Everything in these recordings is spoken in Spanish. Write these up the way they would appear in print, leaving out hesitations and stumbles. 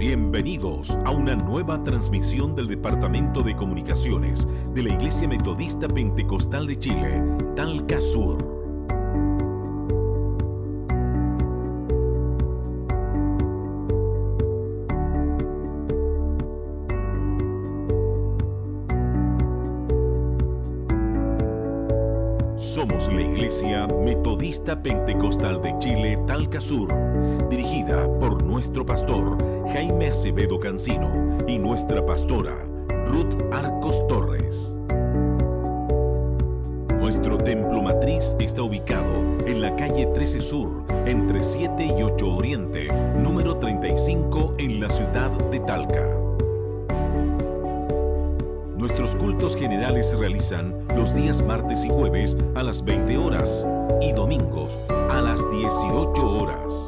Bienvenidos a una nueva transmisión del Departamento de Comunicaciones de la Iglesia Metodista Pentecostal de Chile, Talca Sur. Somos la Iglesia Metodista Pentecostal de Chile, Talca Sur, dirigida por nuestro pastor Jaime Acevedo Cancino y nuestra pastora Ruth Arcos Torres. Nuestro templo matriz está ubicado en la calle 13 Sur, entre 7 y 8 Oriente, número 35 en la ciudad de Talca. Nuestros cultos generales se realizan los días martes y jueves a las 20 horas y domingos a las 18 horas.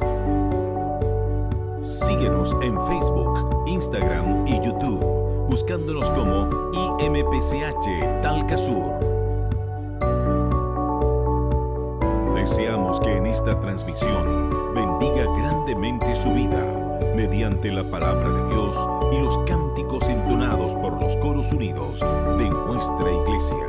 Síguenos en Facebook, Instagram y YouTube, buscándonos como IMPCH Talca Sur. Deseamos que en esta transmisión bendiga grandemente su vida mediante la palabra de Dios y los cánticos entonados por los coros unidos de nuestra iglesia.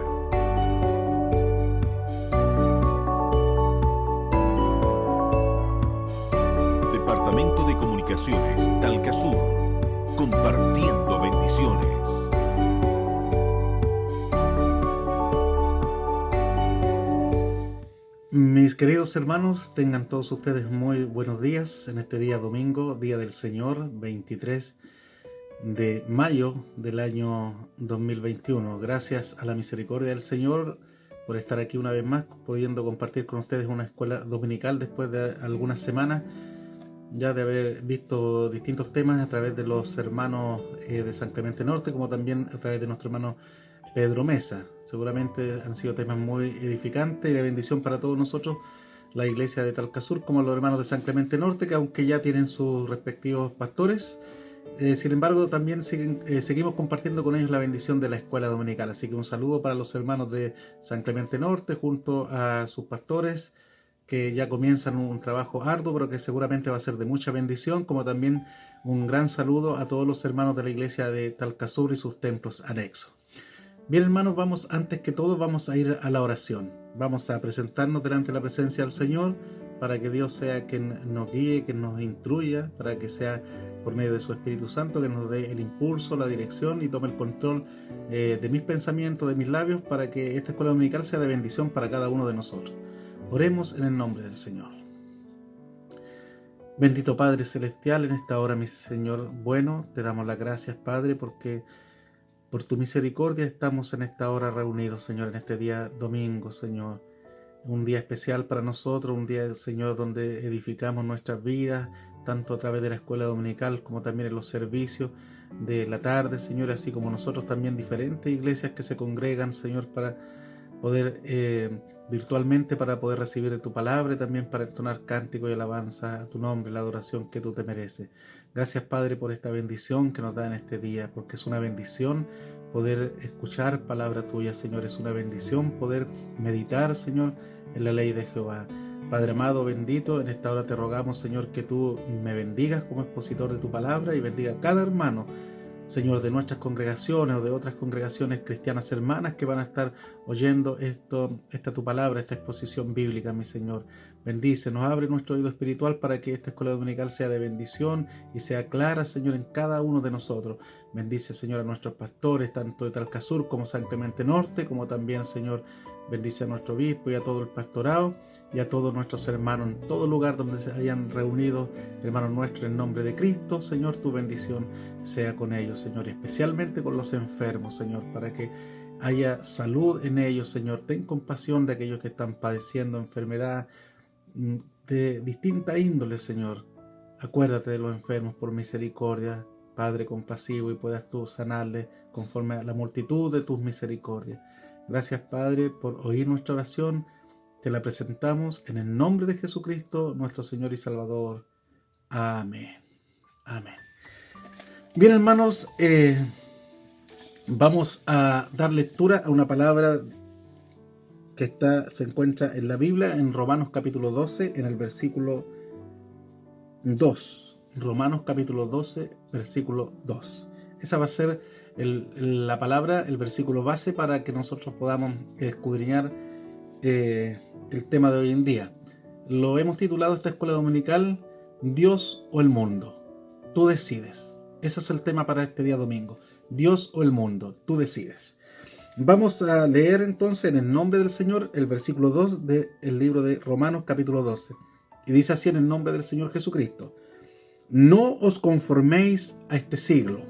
Departamento de Comunicaciones Talca Sur, compartiendo bendiciones. Mis queridos hermanos, tengan todos ustedes muy buenos días en este día domingo, Día del Señor, 23 de mayo del año 2021. Gracias a la misericordia del Señor por estar aquí una vez más, pudiendo compartir con ustedes una escuela dominical después de algunas semanas ya de haber visto distintos temas a través de los hermanos de San Clemente Norte, como también a través de nuestro hermano Pedro Mesa. Seguramente han sido temas muy edificantes y de bendición para todos nosotros, la iglesia de Talca Sur, como los hermanos de San Clemente Norte, que aunque ya tienen sus respectivos pastores, sin embargo también seguimos compartiendo con ellos la bendición de la escuela dominical. Así que un saludo para los hermanos de San Clemente Norte junto a sus pastores, que ya comienzan un trabajo arduo, pero que seguramente va a ser de mucha bendición, como también un gran saludo a todos los hermanos de la iglesia de Talca Sur y sus templos anexos. Bien, hermanos, antes que todo vamos a ir a la oración. Vamos a presentarnos delante de la presencia del Señor para que Dios sea quien nos guíe, quien nos instruya, para que sea por medio de su Espíritu Santo que nos dé el impulso, la dirección y tome el control de mis pensamientos, de mis labios, para que esta escuela dominical sea de bendición para cada uno de nosotros. Oremos en el nombre del Señor. Bendito Padre Celestial, en esta hora, mi Señor bueno, te damos las gracias, Padre, porque por tu misericordia estamos en esta hora reunidos, Señor, en este día domingo, Señor. Un día especial para nosotros, un día, Señor, donde edificamos nuestras vidas, tanto a través de la escuela dominical como también en los servicios de la tarde, Señor, así como nosotros también diferentes iglesias que se congregan, Señor, para poder virtualmente, para poder recibir de tu palabra y también para entonar cántico y alabanza a tu nombre, la adoración que tú te mereces. Gracias, Padre, por esta bendición que nos da en este día, porque es una bendición poder escuchar palabra tuya, Señor. Es una bendición poder meditar, Señor, en la ley de Jehová. Padre amado, bendito, en esta hora te rogamos, Señor, que tú me bendigas como expositor de tu palabra y bendiga a cada hermano, Señor, de nuestras congregaciones o de otras congregaciones cristianas hermanas que van a estar oyendo esta tu palabra, esta exposición bíblica, mi Señor. Bendícenos, abre nuestro oído espiritual para que esta escuela dominical sea de bendición y sea clara, Señor, en cada uno de nosotros. Bendice, Señor, a nuestros pastores, tanto de Talca Sur como San Clemente Norte, como también, Señor, bendice a nuestro obispo y a todo el pastorado y a todos nuestros hermanos en todo lugar donde se hayan reunido, hermanos nuestros, en nombre de Cristo. Señor, tu bendición sea con ellos, Señor, especialmente con los enfermos, Señor, para que haya salud en ellos, Señor. Ten compasión de aquellos que están padeciendo enfermedad de distinta índole, Señor. Acuérdate de los enfermos por misericordia, Padre compasivo, y puedas tú sanarles conforme a la multitud de tus misericordias. Gracias, Padre, por oír nuestra oración. Te la presentamos en el nombre de Jesucristo, nuestro Señor y Salvador. Amén. Amén. Bien, hermanos, vamos a dar lectura a una palabra que se encuentra en la Biblia, en Romanos capítulo 12, en el versículo 2. Romanos capítulo 12, versículo 2. Esa va a ser la palabra, el versículo base para que nosotros podamos escudriñar el tema de hoy en día. Lo hemos titulado esta escuela dominical, Dios o el mundo. Tú decides. Ese es el tema para este día domingo. Dios o el mundo. Tú decides. Vamos a leer entonces en el nombre del Señor el versículo 2 del libro de Romanos capítulo 12. Y dice así en el nombre del Señor Jesucristo: no os conforméis a este siglo,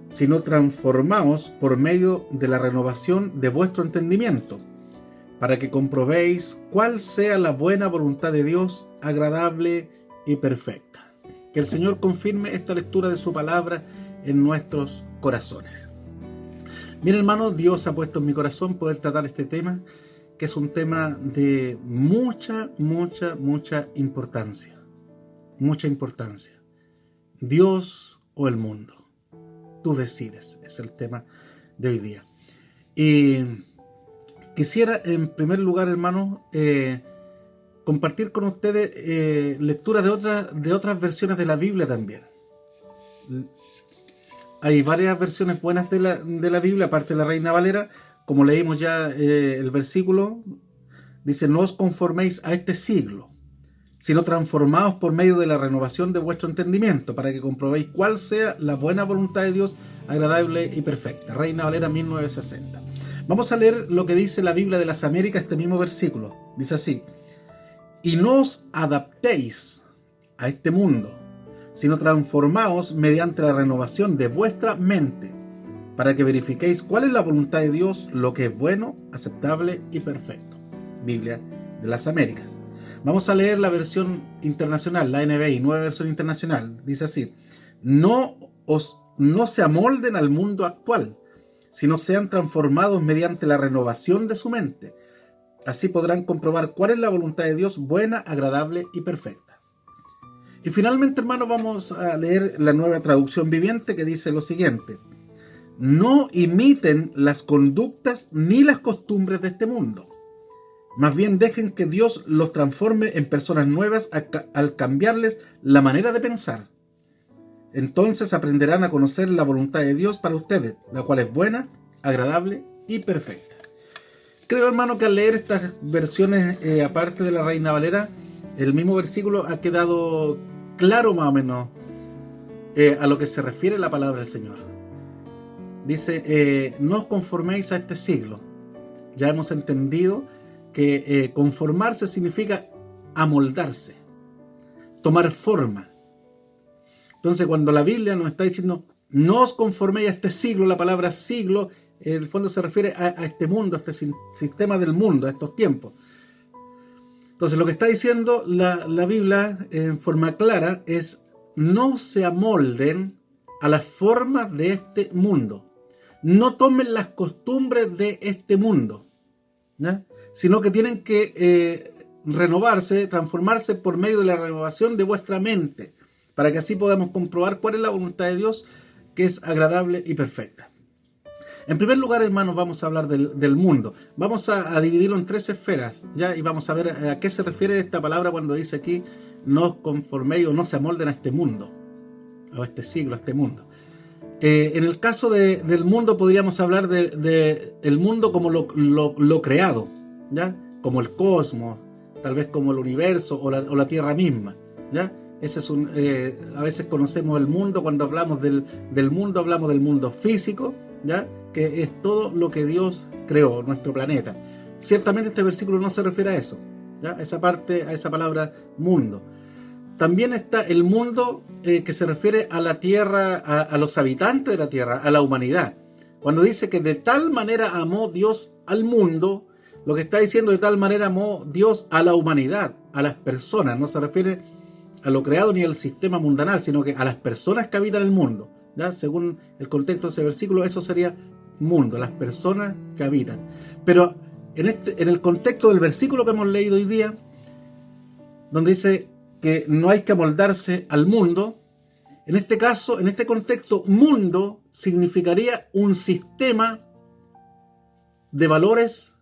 sino transformaos por medio de la renovación de vuestro entendimiento, para que comprobéis cuál sea la buena voluntad de Dios, agradable y perfecta. Que el Señor confirme esta lectura de su palabra en nuestros corazones. Bien, hermanos, Dios ha puesto en mi corazón poder tratar este tema, que es un tema de mucha importancia. Mucha importancia. Dios o el mundo. Tú decides, es el tema de hoy día. Y quisiera, en primer lugar, hermanos, compartir con ustedes lecturas de otras versiones de la Biblia también. Hay varias versiones buenas de la Biblia, aparte de la Reina Valera. Como leímos ya el versículo, dice: no os conforméis a este siglo, sino transformaos por medio de la renovación de vuestro entendimiento, para que comprobéis cuál sea la buena voluntad de Dios, agradable y perfecta. Reina Valera 1960. Vamos a leer lo que dice la Biblia de las Américas, este mismo versículo. Dice así: y no os adaptéis a este mundo, sino transformaos mediante la renovación de vuestra mente, para que verifiquéis cuál es la voluntad de Dios, lo que es bueno, aceptable y perfecto. Biblia de las Américas. Vamos a leer la versión internacional, la NBI, nueva versión internacional. Dice así: no se amolden al mundo actual, sino sean transformados mediante la renovación de su mente. Así podrán comprobar cuál es la voluntad de Dios, buena, agradable y perfecta. Y finalmente, hermanos, vamos a leer la nueva traducción viviente, que dice lo siguiente: no imiten las conductas ni las costumbres de este mundo. Más bien dejen que Dios los transforme en personas nuevas al cambiarles la manera de pensar. Entonces aprenderán a conocer la voluntad de Dios para ustedes, la cual es buena, agradable y perfecta. Creo, hermano, que al leer estas versiones, aparte de la Reina Valera, el mismo versículo ha quedado claro más o menos a lo que se refiere la palabra del Señor. Dice: no os conforméis a este siglo. Ya hemos entendido que conformarse significa amoldarse, tomar forma. Entonces, cuando la Biblia nos está diciendo no os conforméis a este siglo, la palabra siglo en el fondo se refiere a este mundo, a este sistema del mundo, a estos tiempos. Entonces, lo que está diciendo la Biblia en forma clara es: no se amolden a las formas de este mundo, no tomen las costumbres de este mundo, ¿no? Sino que tienen que renovarse, transformarse por medio de la renovación de vuestra mente, para que así podamos comprobar cuál es la voluntad de Dios, que es agradable y perfecta. En primer lugar, hermanos, vamos a hablar del mundo. Vamos a dividirlo en 3 esferas, ¿ya? Y vamos a ver a qué se refiere esta palabra cuando dice aquí: no os conforméis o no se amolden a este mundo, a este siglo, a este mundo. En el caso del mundo podríamos hablar el mundo como lo creado, ¿ya? Como el cosmos, tal vez como el universo o la tierra misma, ¿ya? Ese es a veces conocemos el mundo, cuando hablamos del mundo, hablamos del mundo físico, ¿ya? Que es todo lo que Dios creó, nuestro planeta. Ciertamente este versículo no se refiere a eso, ¿ya? A esa parte, a esa palabra mundo. También está el mundo que se refiere a la tierra, a los habitantes de la tierra, a la humanidad. Cuando dice que de tal manera amó Dios al mundo, lo que está diciendo: de tal manera amó Dios a la humanidad, a las personas. No se refiere a lo creado ni al sistema mundanal, sino que a las personas que habitan el mundo, ¿ya? Según el contexto de ese versículo, eso sería mundo, las personas que habitan. Pero en el contexto del versículo que hemos leído hoy día, donde dice que no hay que amoldarse al mundo, en este caso, en este contexto, mundo significaría un sistema de valores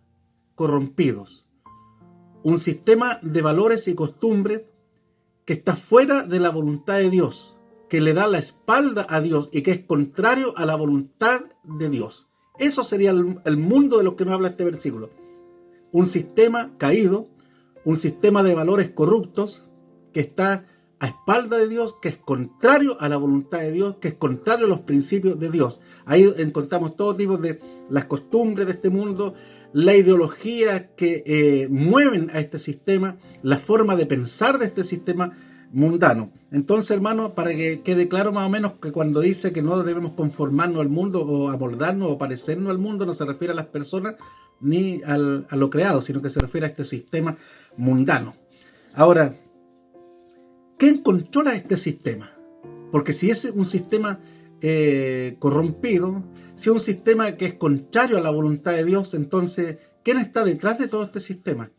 corrompidos, un sistema de valores y costumbres que está fuera de la voluntad de Dios, que le da la espalda a Dios y que es contrario a la voluntad de Dios. Eso sería el mundo de lo que nos habla este versículo. Un sistema caído, un sistema de valores corruptos que está a espalda de Dios, que es contrario a la voluntad de Dios, que es contrario a los principios de Dios. Ahí encontramos todo tipo de las costumbres de este mundo, la ideología que mueven a este sistema, la forma de pensar de este sistema mundano. Entonces, hermano, para que quede claro más o menos que cuando dice que no debemos conformarnos al mundo o amoldarnos o parecernos al mundo, no se refiere a las personas ni a lo creado, sino que se refiere a este sistema mundano. Ahora, ¿quién controla este sistema? Porque si es un sistema corrompido, si es un sistema que es contrario a la voluntad de Dios, entonces, ¿quién está detrás de todo este sistema?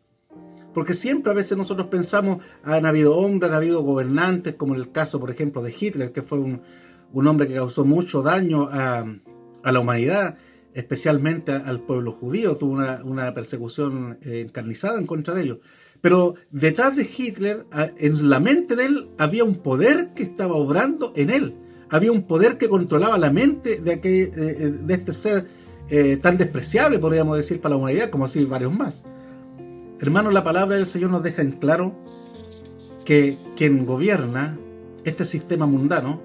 Porque siempre a veces nosotros pensamos, han habido hombres, han habido gobernantes, como en el caso, por ejemplo, de Hitler, que fue un hombre que causó mucho daño a la humanidad, especialmente al pueblo judío, tuvo una persecución encarnizada en contra de ellos. Pero detrás de Hitler, en la mente de él, había un poder que estaba obrando en él. Había un poder que controlaba la mente de este ser tan despreciable, podríamos decir, para la humanidad, como así varios más. Hermanos, la palabra del Señor nos deja en claro que quien gobierna este sistema mundano,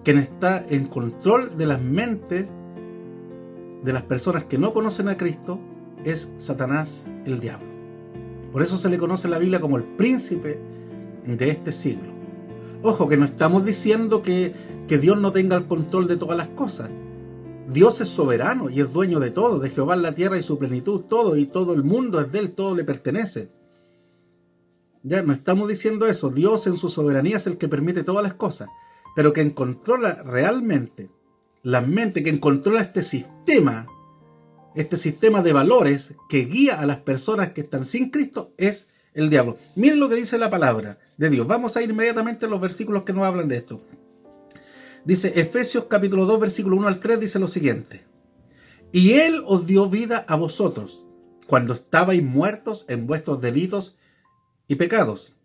quien está en control de las mentes de las personas que no conocen a Cristo, es Satanás, el diablo. Por eso se le conoce en la Biblia como el príncipe de este siglo. Ojo, que no estamos diciendo que Dios no tenga el control de todas las cosas. Dios es soberano y es dueño de todo, de Jehová la tierra y su plenitud, todo, y todo el mundo es de él, todo le pertenece. Ya no estamos diciendo eso. Dios en su soberanía es el que permite todas las cosas, pero quien controla realmente la mente, quien controla este sistema de valores que guía a las personas que están sin Cristo, es el diablo. Miren lo que dice la palabra de Dios. Vamos a ir inmediatamente a los versículos que nos hablan de esto. Dice Efesios capítulo 2, versículo 1 al 3, dice lo siguiente: y Él os dio vida a vosotros, cuando estabais muertos en vuestros delitos y pecados,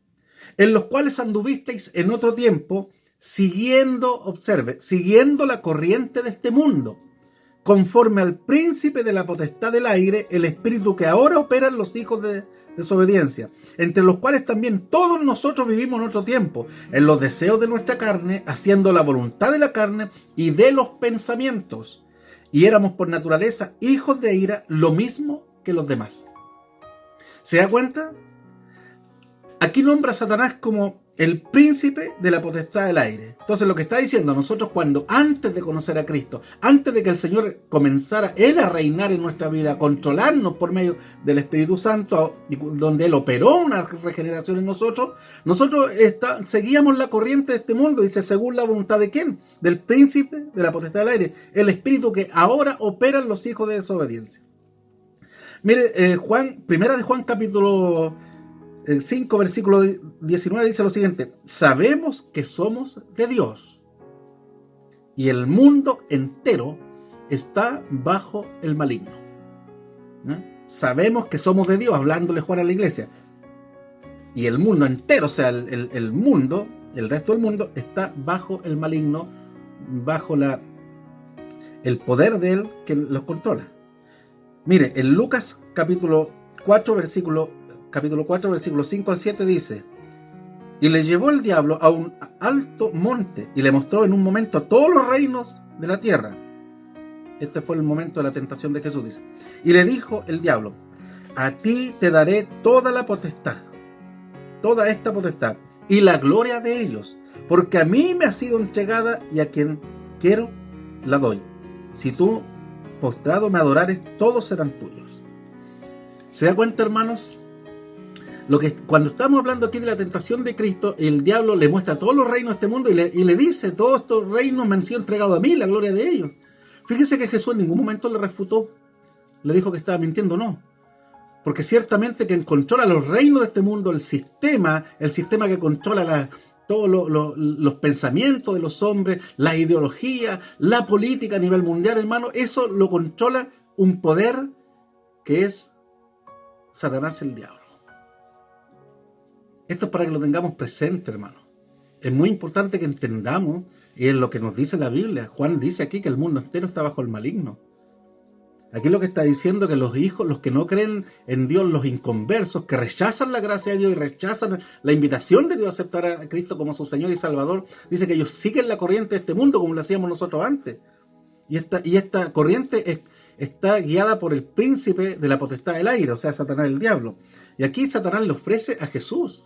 en los cuales anduvisteis en otro tiempo, siguiendo la corriente de este mundo, conforme al príncipe de la potestad del aire, el espíritu que ahora opera en los hijos de desobediencia, entre los cuales también todos nosotros vivimos en otro tiempo, en los deseos de nuestra carne, haciendo la voluntad de la carne y de los pensamientos, y éramos por naturaleza hijos de ira, lo mismo que los demás. ¿Se da cuenta? Aquí nombra a Satanás como el príncipe de la potestad del aire. Entonces lo que está diciendo, nosotros cuando antes de conocer a Cristo, antes de que el Señor comenzara Él a reinar en nuestra vida, a controlarnos por medio del Espíritu Santo, donde Él operó una regeneración en nosotros seguíamos la corriente de este mundo, dice, según la voluntad de ¿quién? Del príncipe de la potestad del aire, el espíritu que ahora opera en los hijos de desobediencia. Mire, primera de Juan capítulo 5, versículo 19 dice lo siguiente: sabemos que somos de Dios y el mundo entero está bajo el maligno. Sabemos que somos de Dios, hablándole Juan a la iglesia, y el mundo entero, o sea, el mundo, el resto del mundo está bajo el maligno, bajo el poder de él que los controla. Mire, en Lucas capítulo 4, versículo 5 al 7 dice: y le llevó el diablo a un alto monte y le mostró en un momento todos los reinos de la tierra. Este fue el momento de la tentación de Jesús, dice. Y le dijo el diablo: a ti te daré toda la potestad, toda esta potestad y la gloria de ellos, porque a mí me ha sido entregada y a quien quiero la doy. Si tú postrado me adorares, todos serán tuyos. ¿Se da cuenta, hermanos? Cuando estamos hablando aquí de la tentación de Cristo, el diablo le muestra todos los reinos de este mundo y le dice: todos estos reinos me han sido entregados a mí, la gloria de ellos. Fíjese que Jesús en ningún momento le refutó, le dijo que estaba mintiendo, no. Porque ciertamente quien controla los reinos de este mundo, el sistema que controla todos los pensamientos de los hombres, la ideología, la política a nivel mundial, hermano, eso lo controla un poder que es Satanás, el diablo. Esto es para que lo tengamos presente, hermano. Es muy importante que entendamos, y es lo que nos dice la Biblia. Juan dice aquí que el mundo entero está bajo el maligno. Aquí lo que está diciendo que los hijos, los que no creen en Dios, los inconversos, que rechazan la gracia de Dios y rechazan la invitación de Dios a aceptar a Cristo como su Señor y Salvador, dice que ellos siguen la corriente de este mundo como lo hacíamos nosotros antes. Y esta corriente está guiada por el príncipe de la potestad del aire, o sea, Satanás, el diablo. Y aquí Satanás le ofrece a Jesús,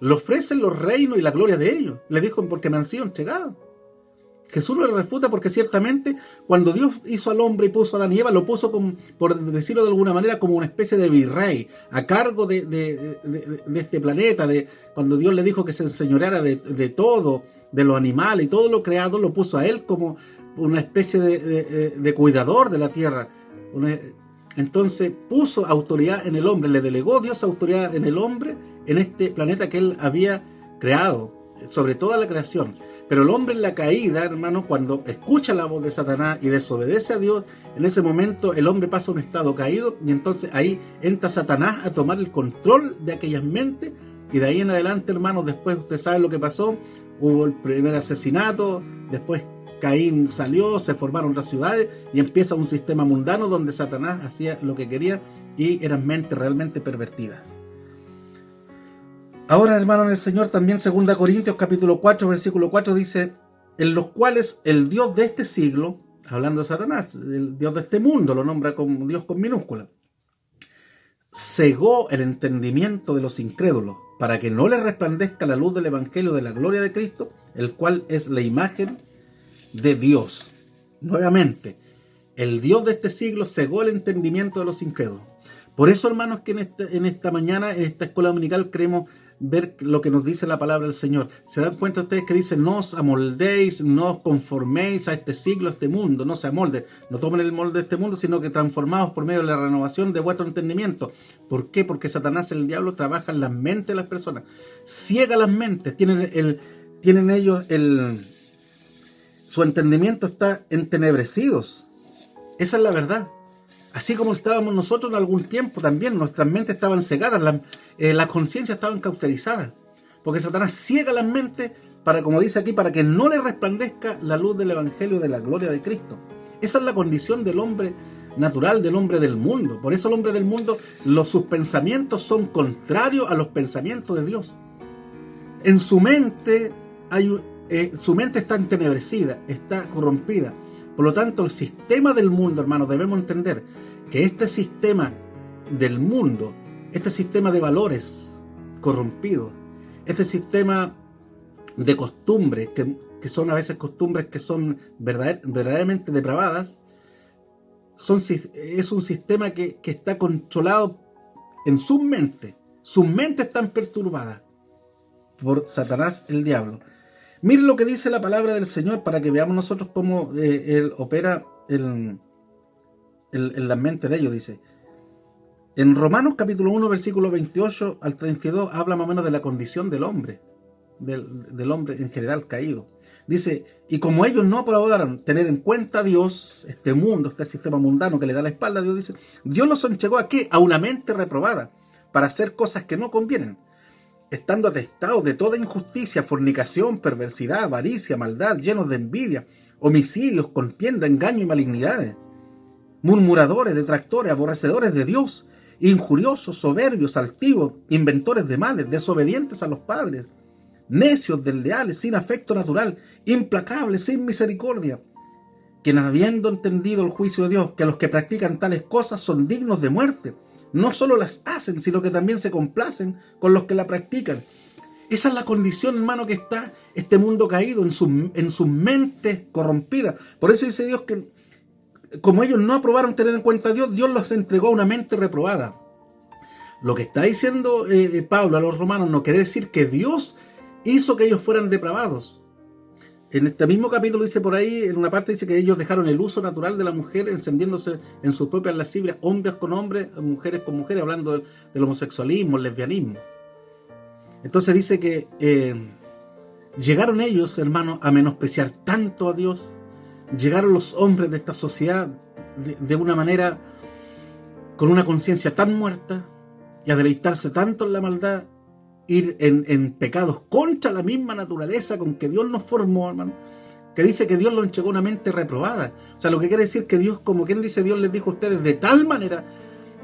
le ofrecen los reinos y la gloria de ellos. Le dijo, porque me han sido entregados. Jesús lo refuta porque ciertamente cuando Dios hizo al hombre y puso a Adán y Eva, lo puso, como, por decirlo de alguna manera, como una especie de virrey a cargo de este planeta. Cuando Dios le dijo que se enseñoreara de todo, de los animales y todo lo creado, lo puso a él como una especie de cuidador de la tierra. Entonces puso autoridad en el hombre, le delegó Dios autoridad en el hombre, en este planeta que él había creado, sobre toda la creación. Pero el hombre en la caída, hermano, cuando escucha la voz de Satanás y desobedece a Dios, en ese momento el hombre pasa a un estado caído, y entonces ahí entra Satanás a tomar el control de aquellas mentes, y de ahí en adelante, hermano, después usted sabe lo que pasó. Hubo el primer asesinato, después Caín salió, se formaron otras ciudades y empieza un sistema mundano donde Satanás hacía lo que quería y eran mentes realmente pervertidas. Ahora, hermano en el Señor, también 2 Corintios capítulo 4, versículo 4 dice, en los cuales el Dios de este siglo, hablando de Satanás, el Dios de este mundo, lo nombra como Dios con minúscula, cegó el entendimiento de los incrédulos para que no les resplandezca la luz del evangelio de la gloria de Cristo, el cual es la imagen de Dios. Nuevamente, el Dios de este siglo cegó el entendimiento de los incrédulos. Por eso, hermanos, que en esta mañana, en esta escuela dominical, queremos ver lo que nos dice la palabra del Señor. ¿Se dan cuenta ustedes que dice, no os amoldéis, no os conforméis a este siglo, a este mundo? No se amolden, no tomen el molde de este mundo, sino que transformaos por medio de la renovación de vuestro entendimiento. ¿Por qué? Porque Satanás, el diablo, trabaja en las mentes de las personas, ciega las mentes, tienen ellos su entendimiento está entenebrecidos. Esa es la verdad. Así como estábamos nosotros en algún tiempo también, nuestras mentes estaban cegadas, las conciencias estaban cauterizadas, porque Satanás ciega las mentes para, como dice aquí, para que no le resplandezca la luz del evangelio de la gloria de Cristo. Esa es la condición del hombre natural, del hombre del mundo. Por eso el hombre del mundo, sus pensamientos son contrarios a los pensamientos de Dios. En su mente su mente está entenebrecida, está corrompida. Por lo tanto, el sistema del mundo, hermanos, debemos entender que este sistema del mundo, este sistema de valores corrompidos, este sistema de costumbres, que son a veces costumbres que son verdaderamente depravadas, es un sistema que está controlado en sus mentes. Sus mentes están perturbadas por Satanás, el diablo. Miren lo que dice la palabra del Señor para que veamos nosotros cómo Él opera en la mente de ellos. Dice, en Romanos capítulo 1, versículo 28 al 32, habla más o menos de la condición del hombre, del hombre en general caído. Dice, y como ellos no aprobaron tener en cuenta a Dios, este mundo, este sistema mundano que le da la espalda a Dios, dice, Dios los entregó ¿a qué? A una mente reprobada, para hacer cosas que no convienen, estando atestados de toda injusticia, fornicación, perversidad, avaricia, maldad, llenos de envidia, homicidios, contienda, engaño y malignidades, murmuradores, detractores, aborrecedores de Dios, injuriosos, soberbios, altivos, inventores de males, desobedientes a los padres, necios, desleales, sin afecto natural, implacables, sin misericordia, quienes habiendo entendido el juicio de Dios, que a los que practican tales cosas son dignos de muerte, no solo las hacen, sino que también se complacen con los que la practican. Esa es la condición, hermano, que está este mundo caído en sus mentes corrompidas. Por eso dice Dios que como ellos no aprobaron tener en cuenta a Dios, Dios los entregó a una mente reprobada. Lo que está diciendo Pablo a los romanos no quiere decir que Dios hizo que ellos fueran depravados. En este mismo capítulo dice por ahí, en una parte dice que ellos dejaron el uso natural de la mujer, encendiéndose en sus propias lascivias, hombres con hombres, mujeres con mujeres, hablando del homosexualismo, el lesbianismo. Entonces dice que llegaron ellos, hermanos, a menospreciar tanto a Dios. Llegaron los hombres de esta sociedad de una manera, con una conciencia tan muerta, y a deleitarse tanto en la maldad, ir en pecados contra la misma naturaleza con que Dios nos formó, hermano, que dice que Dios los entregó una mente reprobada. O sea, lo que quiere decir que Dios, como quien dice, Dios les dijo a ustedes, de tal manera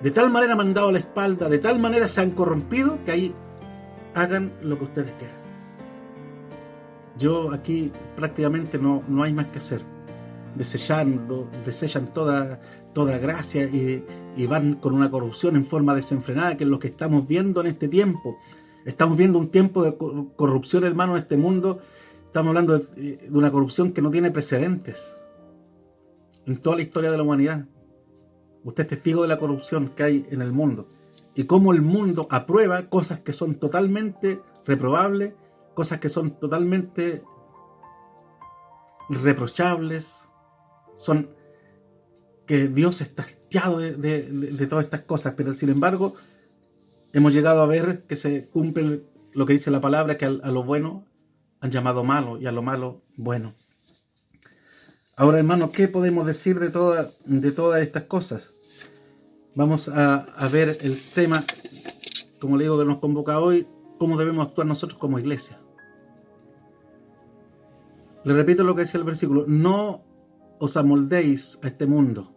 me han dado a la espalda, de tal manera se han corrompido, que ahí hagan lo que ustedes quieran. Yo aquí prácticamente no hay más que hacer. Desechan toda gracia y van con una corrupción en forma desenfrenada, que es lo que estamos viendo en este tiempo. Estamos viendo un tiempo de corrupción, hermano, en este mundo. Estamos hablando de una corrupción que no tiene precedentes en toda la historia de la humanidad. Usted es testigo de la corrupción que hay en el mundo y cómo el mundo aprueba cosas que son totalmente reprobables, cosas que son totalmente reprochables, son que Dios está hastiado de todas estas cosas, pero sin embargo hemos llegado a ver que se cumple lo que dice la palabra, que a lo bueno han llamado malo y a lo malo bueno. Ahora, hermano, ¿qué podemos decir de todas estas cosas? Vamos a ver el tema, como le digo, que nos convoca hoy, cómo debemos actuar nosotros como iglesia. Le repito lo que decía el versículo: no os amoldéis a este mundo,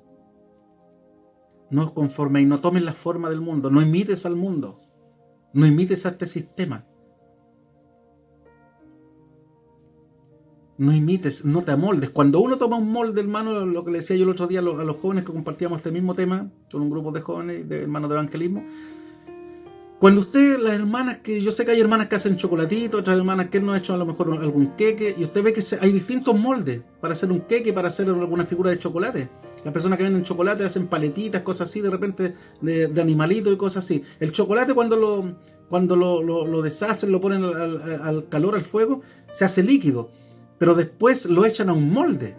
no os conforméis, no tomen la forma del mundo, no imites al mundo, no imites a este sistema. No imites, no te amoldes. Cuando uno toma un molde, hermano, lo que le decía yo el otro día a los jóvenes que compartíamos este mismo tema con un grupo de jóvenes, de hermanos de evangelismo, cuando usted, las hermanas, que yo sé que hay hermanas que hacen chocolatito, otras hermanas que no han hecho a lo mejor algún queque, y usted ve que hay distintos moldes para hacer un queque, para hacer alguna figura de chocolate. Las personas que venden chocolate hacen paletitas, cosas así, de repente de animalitos y cosas así. El chocolate cuando lo deshacen, lo ponen al calor, al fuego, se hace líquido, pero después lo echan a un molde.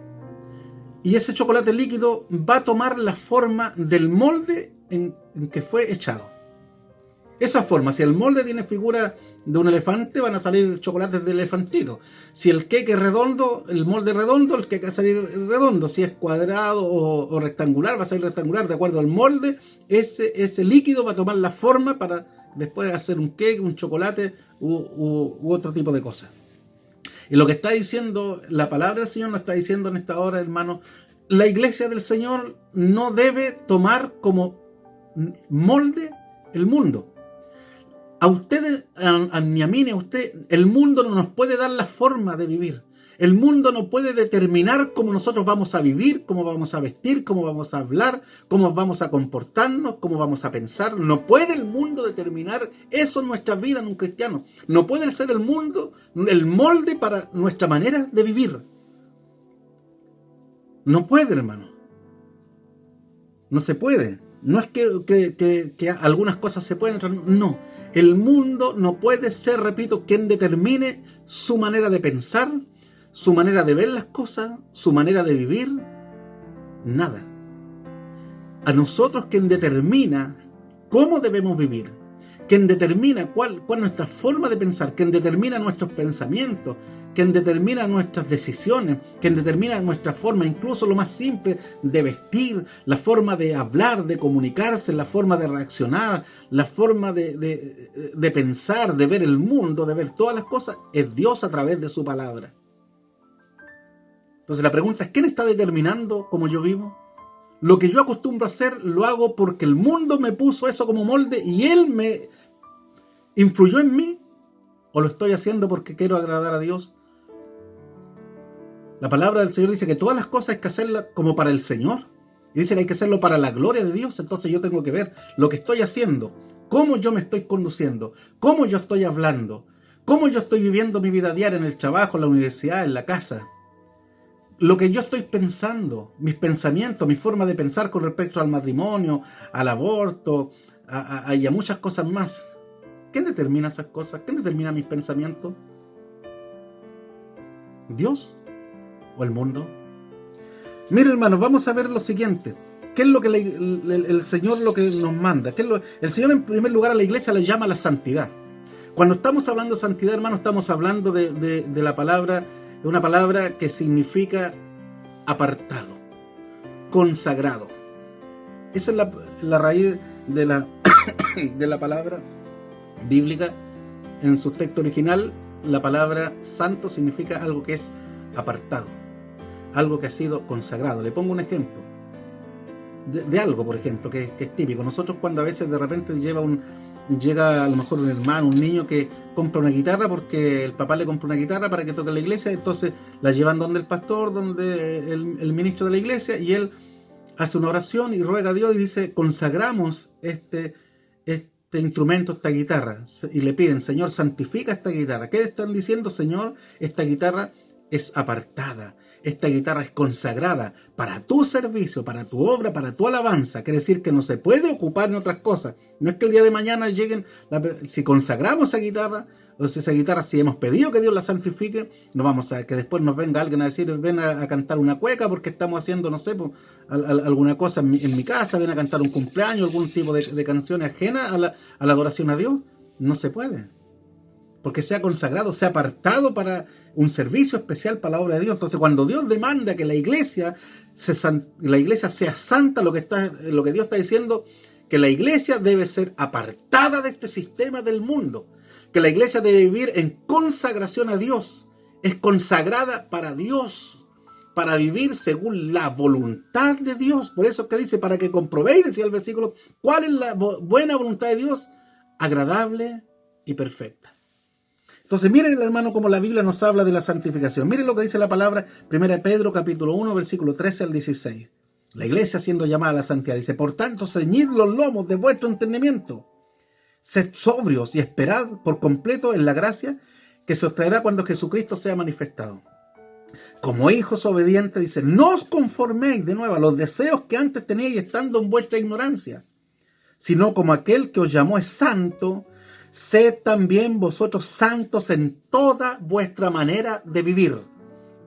Y ese chocolate líquido va a tomar la forma del molde en que fue echado. Esa forma, si el molde tiene figura de un elefante, van a salir chocolates de elefantito. Si el queque es redondo, el molde redondo, el queque va a salir redondo. Si es cuadrado o rectangular, va a salir rectangular. De acuerdo al molde, ese líquido va a tomar la forma para después hacer un queque, un chocolate u otro tipo de cosas. Y lo que está diciendo la palabra del Señor, nos está diciendo en esta hora, hermano, la iglesia del Señor no debe tomar como molde el mundo. A usted, ni a mí, ni a usted, el mundo no nos puede dar la forma de vivir. El mundo no puede determinar cómo nosotros vamos a vivir, cómo vamos a vestir, cómo vamos a hablar, cómo vamos a comportarnos, cómo vamos a pensar. No puede el mundo determinar eso en nuestra vida en un cristiano. No puede ser el mundo el molde para nuestra manera de vivir. No puede, hermano. No se puede. No es que algunas cosas se pueden, no. El mundo no puede ser, repito, quien determine su manera de pensar, su manera de ver las cosas, su manera de vivir. Nada. A nosotros quien determina cómo debemos vivir, quien determina cuál es nuestra forma de pensar, quien determina nuestros pensamientos, quien determina nuestras decisiones, quien determina nuestra forma, incluso lo más simple de vestir, la forma de hablar, de comunicarse, la forma de reaccionar, la forma de pensar, de ver el mundo, de ver todas las cosas, es Dios a través de su palabra. Entonces la pregunta es, ¿quién está determinando cómo yo vivo? Lo que yo acostumbro a hacer lo hago porque el mundo me puso eso como molde y Él me influyó en mí, o lo estoy haciendo porque quiero agradar a Dios. La palabra del Señor dice que todas las cosas hay que hacerlas como para el Señor. Y dice que hay que hacerlo para la gloria de Dios. Entonces yo tengo que ver lo que estoy haciendo, cómo yo me estoy conduciendo, cómo yo estoy hablando, cómo yo estoy viviendo mi vida diaria en el trabajo, en la universidad, en la casa. Lo que yo estoy pensando, mis pensamientos, mi forma de pensar con respecto al matrimonio, al aborto y a muchas cosas más. ¿Quién determina esas cosas? ¿Quién determina mis pensamientos? ¿Dios o el mundo? Mire, hermanos, vamos a ver lo siguiente. ¿Qué es lo que el Señor lo que nos manda? El Señor, en primer lugar, a la iglesia le llama la santidad. Cuando estamos hablando de santidad, hermanos, estamos hablando de la palabra, de una palabra que significa apartado, consagrado. Esa es la raíz de la palabra bíblica en su texto original, la palabra santo significa algo que es apartado, algo que ha sido consagrado. Le pongo un ejemplo de algo, por ejemplo, que es típico. Nosotros cuando a veces de repente llega a lo mejor un hermano, un niño que compra una guitarra porque el papá le compra una guitarra para que toque en la iglesia, entonces la llevan donde el pastor, donde el ministro de la iglesia, y él hace una oración y ruega a Dios y dice: consagramos este instrumento, esta guitarra, y le piden: Señor, santifica esta guitarra. ¿Qué están diciendo? Señor, esta guitarra es apartada, esta guitarra es consagrada para tu servicio, para tu obra, para tu alabanza. Quiere decir que no se puede ocupar en otras cosas. No es que el día de mañana lleguen, si consagramos esa guitarra, o si esa guitarra, si hemos pedido que Dios la santifique, no vamos a que después nos venga alguien a decir: ven a cantar una cueca porque estamos haciendo, no sé, pues, alguna cosa en mi casa, ven a cantar un cumpleaños, algún tipo de canciones ajenas a la adoración a Dios. No se puede, porque se ha consagrado, se ha apartado para un servicio especial para la obra de Dios. Entonces, cuando Dios demanda que la iglesia sea santa, lo que Dios está diciendo, que la iglesia debe ser apartada de este sistema del mundo, que la iglesia debe vivir en consagración a Dios, es consagrada para Dios, para vivir según la voluntad de Dios. Por eso es que dice: para que comprobéis, decía el versículo, cuál es la buena voluntad de Dios, agradable y perfecta. Entonces, miren, hermano, cómo la Biblia nos habla de la santificación. Miren lo que dice la palabra, 1 Pedro capítulo 1, versículo 13 al 16. La iglesia siendo llamada a la santidad dice: por tanto, ceñid los lomos de vuestro entendimiento, sed sobrios y esperad por completo en la gracia que se os traerá cuando Jesucristo sea manifestado. Como hijos obedientes, dice: no os conforméis de nuevo a los deseos que antes teníais estando en vuestra ignorancia, sino como aquel que os llamó es santo, sed también vosotros santos en toda vuestra manera de vivir.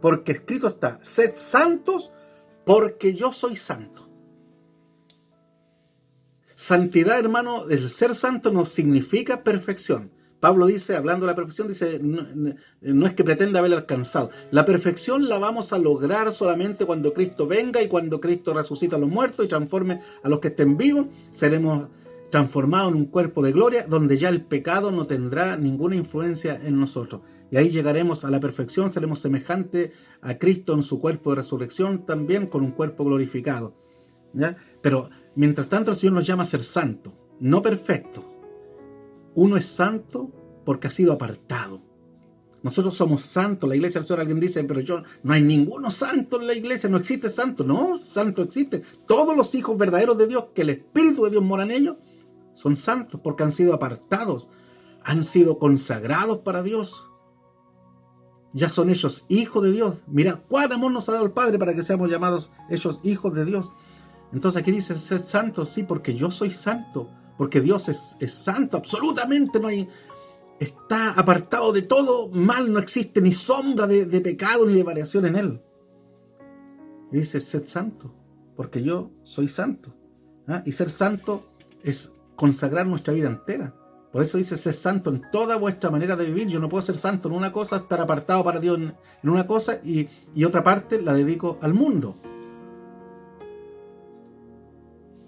Porque escrito está: sed santos porque yo soy santo. Santidad, hermano, el ser santo no significa perfección. Pablo dice, hablando de la perfección, dice: no es que pretenda haberla alcanzado. La perfección la vamos a lograr solamente cuando Cristo venga y cuando Cristo resucita a los muertos y transforme a los que estén vivos. Seremos transformados en un cuerpo de gloria donde ya el pecado no tendrá ninguna influencia en nosotros. Y ahí llegaremos a la perfección, seremos semejantes a Cristo en su cuerpo de resurrección, también con un cuerpo glorificado, ¿ya? Pero mientras tanto el Señor nos llama a ser santos, no perfectos. Uno es santo porque ha sido apartado. Nosotros somos santos, la iglesia del Señor. Alguien dice: pero no hay ninguno santo en la iglesia, no existe santo. No, santo existe. Todos los hijos verdaderos de Dios, que el Espíritu de Dios mora en ellos, son santos porque han sido apartados, han sido consagrados para Dios. Ya son ellos hijos de Dios. Mira cuán amor nos ha dado el Padre para que seamos llamados ellos hijos de Dios. Entonces aquí dice: sed santos, sí, porque yo soy santo, porque Dios es santo, absolutamente no hay, está apartado de todo mal, no existe ni sombra de pecado ni de variación en él. Y dice: sed santo, porque yo soy santo. ¿Ah? Y ser santo es consagrar nuestra vida entera. Por eso dice: sed santo en toda vuestra manera de vivir. Yo no puedo ser santo en una cosa, estar apartado para Dios en una cosa y otra parte la dedico al mundo.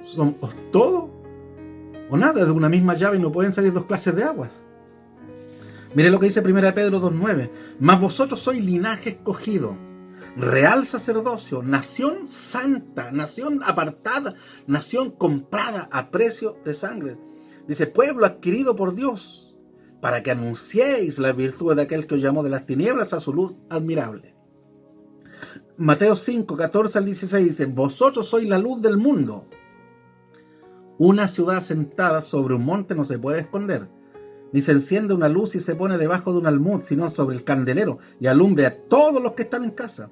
Somos todo o nada. De una misma llave no pueden salir dos clases de aguas. Mire lo que dice 1 Pedro 2:9. Mas vosotros sois linaje escogido, real sacerdocio, nación santa, nación apartada, nación comprada a precio de sangre. Dice: pueblo adquirido por Dios, para que anunciéis la virtud de aquel que os llamó de las tinieblas a su luz admirable. Mateo 5, 14 al 16 dice: vosotros sois la luz del mundo. Una ciudad sentada sobre un monte no se puede esconder, ni se enciende una luz y se pone debajo de un almud, sino sobre el candelero, y alumbre a todos los que están en casa.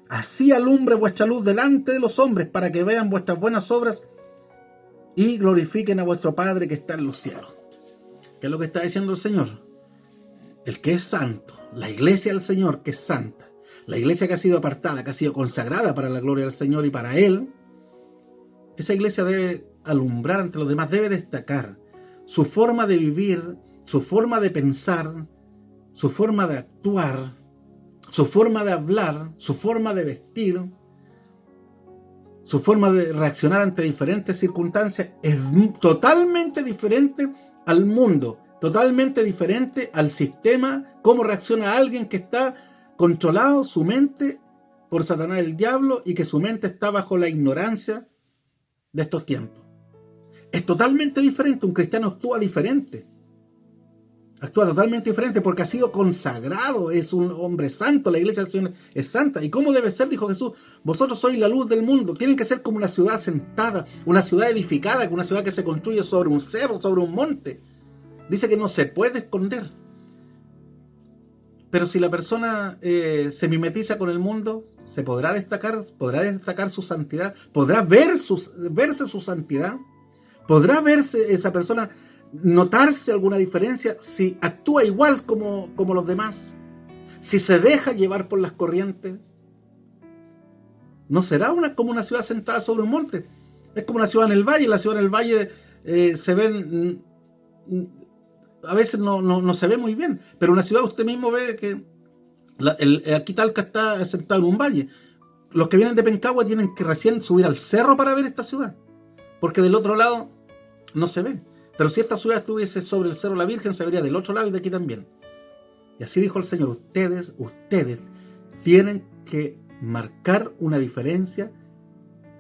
Así alumbre vuestra luz delante de los hombres, para que vean vuestras buenas obras y glorifiquen a vuestro Padre que está en los cielos. ¿Qué es lo que está diciendo el Señor? El que es santo, la iglesia del Señor que es santa, la iglesia que ha sido apartada, que ha sido consagrada para la gloria del Señor y para Él, esa iglesia debe alumbrar ante los demás, debe destacar su forma de vivir, su forma de pensar, su forma de actuar, su forma de hablar, su forma de vestir, su forma de reaccionar ante diferentes circunstancias es totalmente diferente al mundo, totalmente diferente al sistema, cómo reacciona alguien que está controlado su mente por Satanás el diablo y que su mente está bajo la ignorancia de estos tiempos. Es totalmente diferente, un cristiano actúa diferente. Actúa totalmente diferente porque ha sido consagrado, es un hombre santo, la iglesia del Señor es santa. ¿Y cómo debe ser? Dijo Jesús, vosotros sois la luz del mundo. Tienen que ser como una ciudad asentada, una ciudad edificada, una ciudad que se construye sobre un cerro, sobre un monte. Dice que no se puede esconder. Pero si la persona se mimetiza con el mundo, se podrá destacar su santidad, podrá verse su santidad, podrá verse esa persona, notarse alguna diferencia si actúa igual como los demás, si se deja llevar por las corrientes. No será como una ciudad sentada sobre un monte, es como una ciudad en el valle. La ciudad en el valle se ven, a veces no se ve muy bien, pero una ciudad usted mismo ve que aquí Talca está sentado en un valle. Los que vienen de Pencagua tienen que recién subir al cerro para ver esta ciudad, porque del otro lado no se ve. Pero si esta ciudad estuviese sobre el Cerro La Virgen, se vería del otro lado y de aquí también. Y así dijo el Señor, ustedes tienen que marcar una diferencia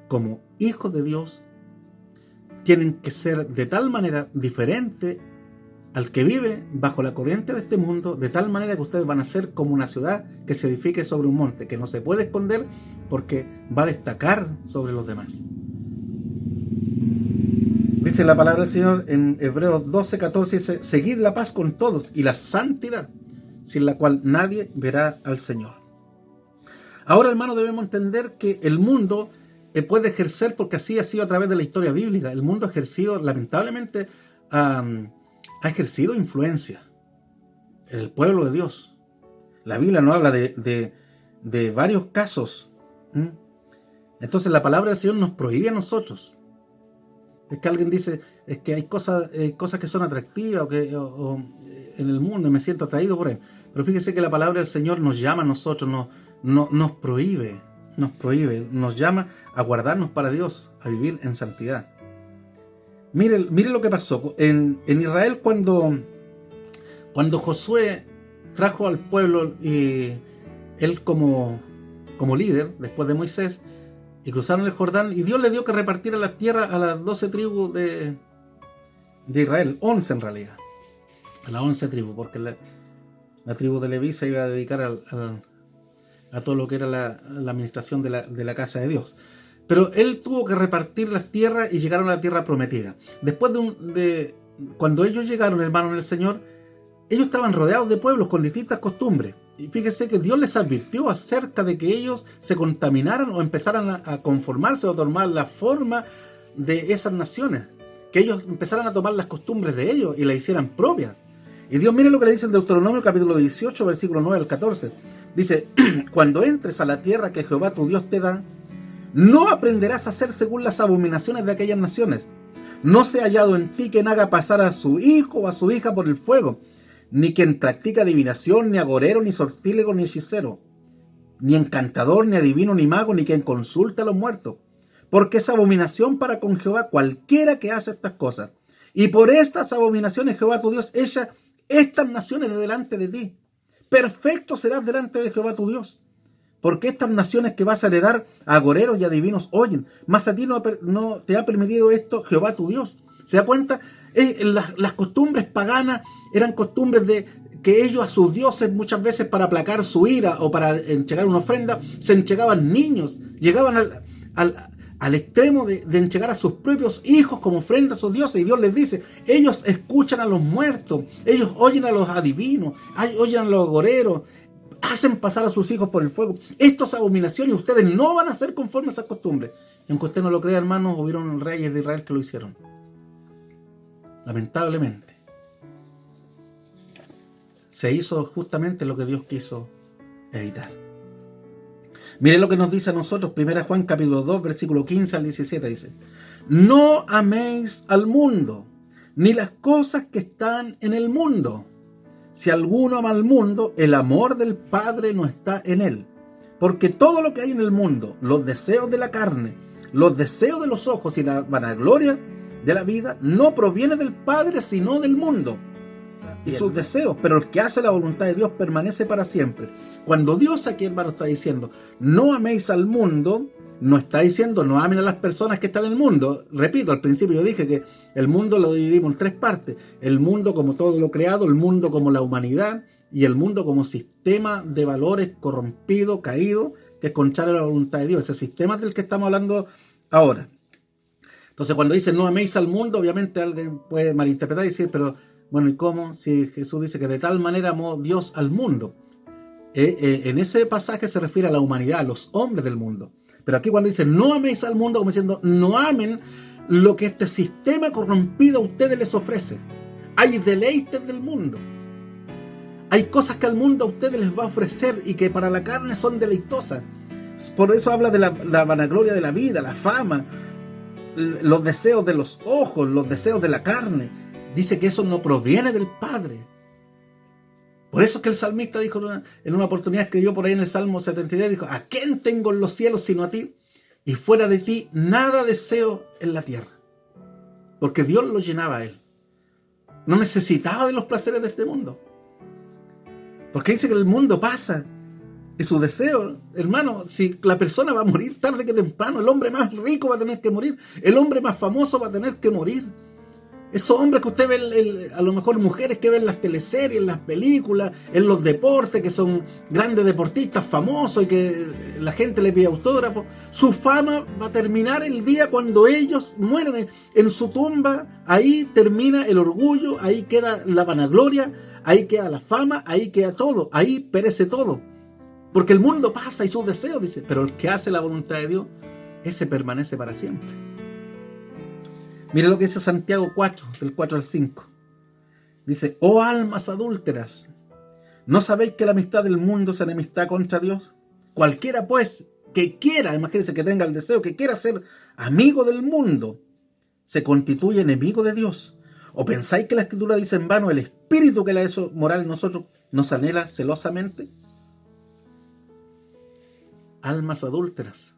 como hijos de Dios. Tienen que ser de tal manera diferente al que vive bajo la corriente de este mundo, de tal manera que ustedes van a ser como una ciudad que se edifique sobre un monte, que no se puede esconder porque va a destacar sobre los demás. Dice la palabra del Señor en Hebreos 12:14, dice, seguid la paz con todos y la santidad, sin la cual nadie verá al Señor. Ahora, hermano, debemos entender que el mundo puede ejercer, porque así ha sido a través de la historia bíblica, el mundo ha ejercido, lamentablemente, ha ejercido influencia en el pueblo de Dios. La Biblia nos habla de varios casos. Entonces la palabra del Señor nos prohíbe a nosotros. Es que alguien dice, es que hay cosas que son atractivas o en el mundo y me siento atraído por él. Pero fíjese que la palabra del Señor nos llama a nosotros, nos prohíbe, nos llama a guardarnos para Dios, a vivir en santidad. Mire lo que pasó en Israel cuando Josué trajo al pueblo, y él como líder, después de Moisés, y cruzaron el Jordán, y Dios le dio que repartiera las tierras a las 12 tribus de Israel, 11 en realidad, a las 11 tribus, porque la tribu de Leví se iba a dedicar a todo lo que era la administración de la casa de Dios. Pero él tuvo que repartir las tierras y llegaron a la tierra prometida. Después cuando ellos llegaron, hermanos, en el Señor, ellos estaban rodeados de pueblos con distintas costumbres. Y fíjese que Dios les advirtió acerca de que ellos se contaminaran o empezaran a conformarse o tomar la forma de esas naciones. Que ellos empezaran a tomar las costumbres de ellos y las hicieran propias. Y Dios, mire lo que le dice en Deuteronomio capítulo 18, versículo 9 al 14. Dice, cuando entres a la tierra que Jehová tu Dios te da, no aprenderás a hacer según las abominaciones de aquellas naciones. No sea hallado en ti quien haga pasar a su hijo o a su hija por el fuego, ni quien practica adivinación, ni agorero, ni sortílego, ni hechicero, ni encantador, ni adivino, ni mago, ni quien consulta a los muertos. Porque es abominación para con Jehová cualquiera que hace estas cosas. Y por estas abominaciones Jehová tu Dios echa estas naciones de delante de ti. Perfecto serás delante de Jehová tu Dios. Porque estas naciones que vas a heredar a agoreros y adivinos oyen, mas a ti no te ha permitido esto Jehová tu Dios. ¿Se da cuenta? Las costumbres paganas eran costumbres de que ellos a sus dioses, muchas veces para aplacar su ira o para entregar una ofrenda, se entregaban niños, llegaban al extremo de entregar a sus propios hijos como ofrenda a sus dioses. Y Dios les dice, ellos escuchan a los muertos, ellos oyen a los adivinos, oyen a los agoreros, hacen pasar a sus hijos por el fuego. Esto es abominación y ustedes no van a ser conformes a esas costumbres. Y aunque usted no lo crea, hermanos, hubieron reyes de Israel que lo hicieron. Lamentablemente. Se hizo justamente lo que Dios quiso evitar. Miren lo que nos dice a nosotros, 1 Juan capítulo 2, versículo 15 al 17, dice: no améis al mundo, ni las cosas que están en el mundo. Si alguno ama al mundo, el amor del Padre no está en él. Porque todo lo que hay en el mundo, los deseos de la carne, los deseos de los ojos y la vanagloria de la vida, no proviene del Padre, sino del mundo. y sus deseos, pero el que hace la voluntad de Dios permanece para siempre. Cuando Dios aquí, hermano, está diciendo, no améis al mundo, no está diciendo no amen a las personas que están en el mundo. Repito, al principio yo dije que el mundo lo dividimos en tres partes: el mundo como todo lo creado, el mundo como la humanidad y el mundo como sistema de valores corrompido, caído, que es contrario a la voluntad de Dios. Ese sistema es del que estamos hablando ahora. Entonces, cuando dice no améis al mundo, obviamente alguien puede malinterpretar y decir, pero bueno, ¿y cómo? Si Jesús dice que de tal manera amó Dios al mundo. En ese pasaje se refiere a la humanidad, a los hombres del mundo. Pero aquí cuando dice no améis al mundo, como diciendo, no amen lo que este sistema corrompido a ustedes les ofrece. Hay deleites del mundo. Hay cosas que al mundo a ustedes les va a ofrecer y que para la carne son deleitosas. Por eso habla de la vanagloria de la vida, la fama, los deseos de los ojos, los deseos de la carne. Dice que eso no proviene del Padre. Por eso es que el salmista dijo en una oportunidad, escribió por ahí en el Salmo 73, dijo, ¿a quién tengo en los cielos sino a ti? Y fuera de ti nada deseo en la tierra. Porque Dios lo llenaba a él. No necesitaba de los placeres de este mundo. Porque dice que el mundo pasa. Y su deseo, hermano, si la persona va a morir tarde que temprano, el hombre más rico va a tener que morir, el hombre más famoso va a tener que morir. Esos hombres que usted ve, a lo mejor mujeres que ven las teleseries, las películas, en los deportes, que son grandes deportistas famosos y que la gente le pide autógrafos, su fama va a terminar el día cuando ellos mueren en su tumba. Ahí termina el orgullo, ahí queda la vanagloria, ahí queda la fama, ahí queda todo, ahí perece todo. Porque el mundo pasa y sus deseos, dice, pero el que hace la voluntad de Dios, ese permanece para siempre. Mire lo que dice Santiago 4, del 4 al 5. Dice, oh almas adúlteras, ¿no sabéis que la amistad del mundo es enemistad contra Dios? Cualquiera pues que quiera, imagínense que tenga el deseo, que quiera ser amigo del mundo, se constituye enemigo de Dios. ¿O pensáis que la Escritura dice en vano, el espíritu que la hizo morar en nosotros nos anhela celosamente? Almas adúlteras.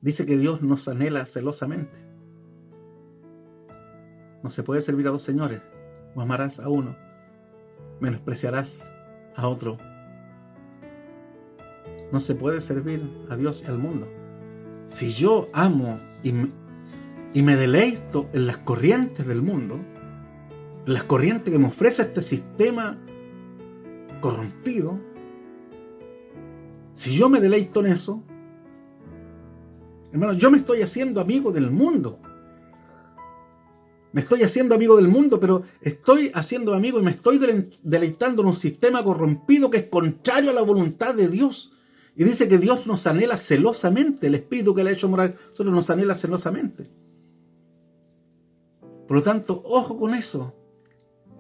Dice que Dios nos anhela celosamente. No se puede servir a dos señores. O amarás a uno, menospreciarás a otro. No se puede servir a Dios y al mundo. Si yo amo y me deleito en las corrientes del mundo, en las corrientes que me ofrece este sistema corrompido, si yo me deleito en eso, hermano, yo me estoy haciendo amigo del mundo. Me estoy haciendo amigo del mundo, pero estoy haciendo amigo y me estoy deleitando en un sistema corrompido que es contrario a la voluntad de Dios. Y dice que Dios nos anhela celosamente, el espíritu que le ha hecho morar, nosotros nos anhela celosamente. Por lo tanto, ojo con eso.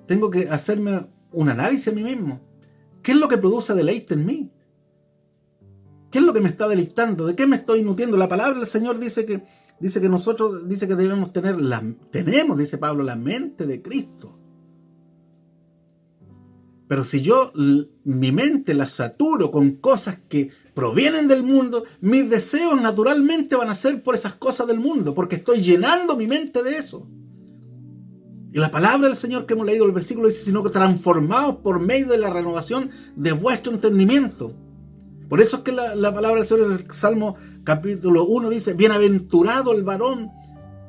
Tengo que hacerme un análisis a mí mismo. ¿Qué es lo que produce deleite en mí? ¿Qué es lo que me está deleitando? ¿De qué me estoy nutriendo? La palabra del Señor dice que nosotros, dice que debemos tener, dice Pablo, la mente de Cristo. Pero si yo mi mente la saturo con cosas que provienen del mundo, mis deseos naturalmente van a ser por esas cosas del mundo, porque estoy llenando mi mente de eso. Y la palabra del Señor que hemos leído, el versículo dice, sino que transformados por medio de la renovación de vuestro entendimiento. Por eso es que la palabra del Señor en el Salmo capítulo 1 dice, bienaventurado el varón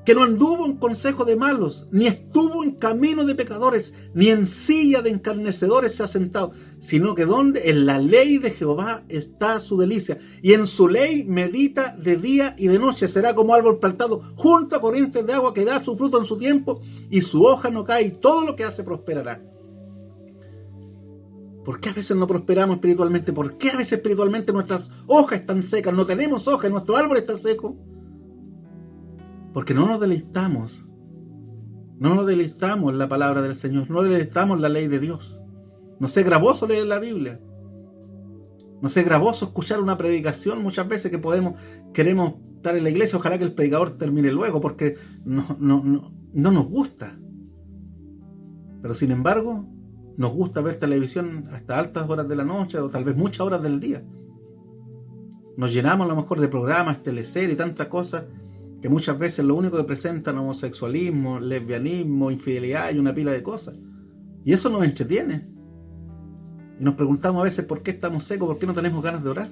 que no anduvo en consejo de malos, ni estuvo en camino de pecadores, ni en silla de escarnecedores se ha sentado, sino que donde en la ley de Jehová está su delicia, y en su ley medita de día y de noche. Será como árbol plantado junto a corrientes de agua que da su fruto en su tiempo, y su hoja no cae, y todo lo que hace prosperará. ¿Por qué a veces no prosperamos espiritualmente? ¿Por qué a veces espiritualmente nuestras hojas están secas? No tenemos hojas, nuestro árbol está seco. Porque no nos deleitamos en la palabra del Señor, no deleitamos en la ley de Dios. Nos es gravoso leer la Biblia. Nos es gravoso escuchar una predicación muchas veces que queremos estar en la iglesia, ojalá que el predicador termine luego, porque no nos gusta. Pero sin embargo, nos gusta ver televisión hasta altas horas de la noche o tal vez muchas horas del día. Nos llenamos a lo mejor de programas, teleseries y tantas cosas que muchas veces lo único que presentan homosexualismo, lesbianismo, infidelidad y una pila de cosas. Y eso nos entretiene. Y nos preguntamos a veces por qué estamos secos, por qué no tenemos ganas de orar.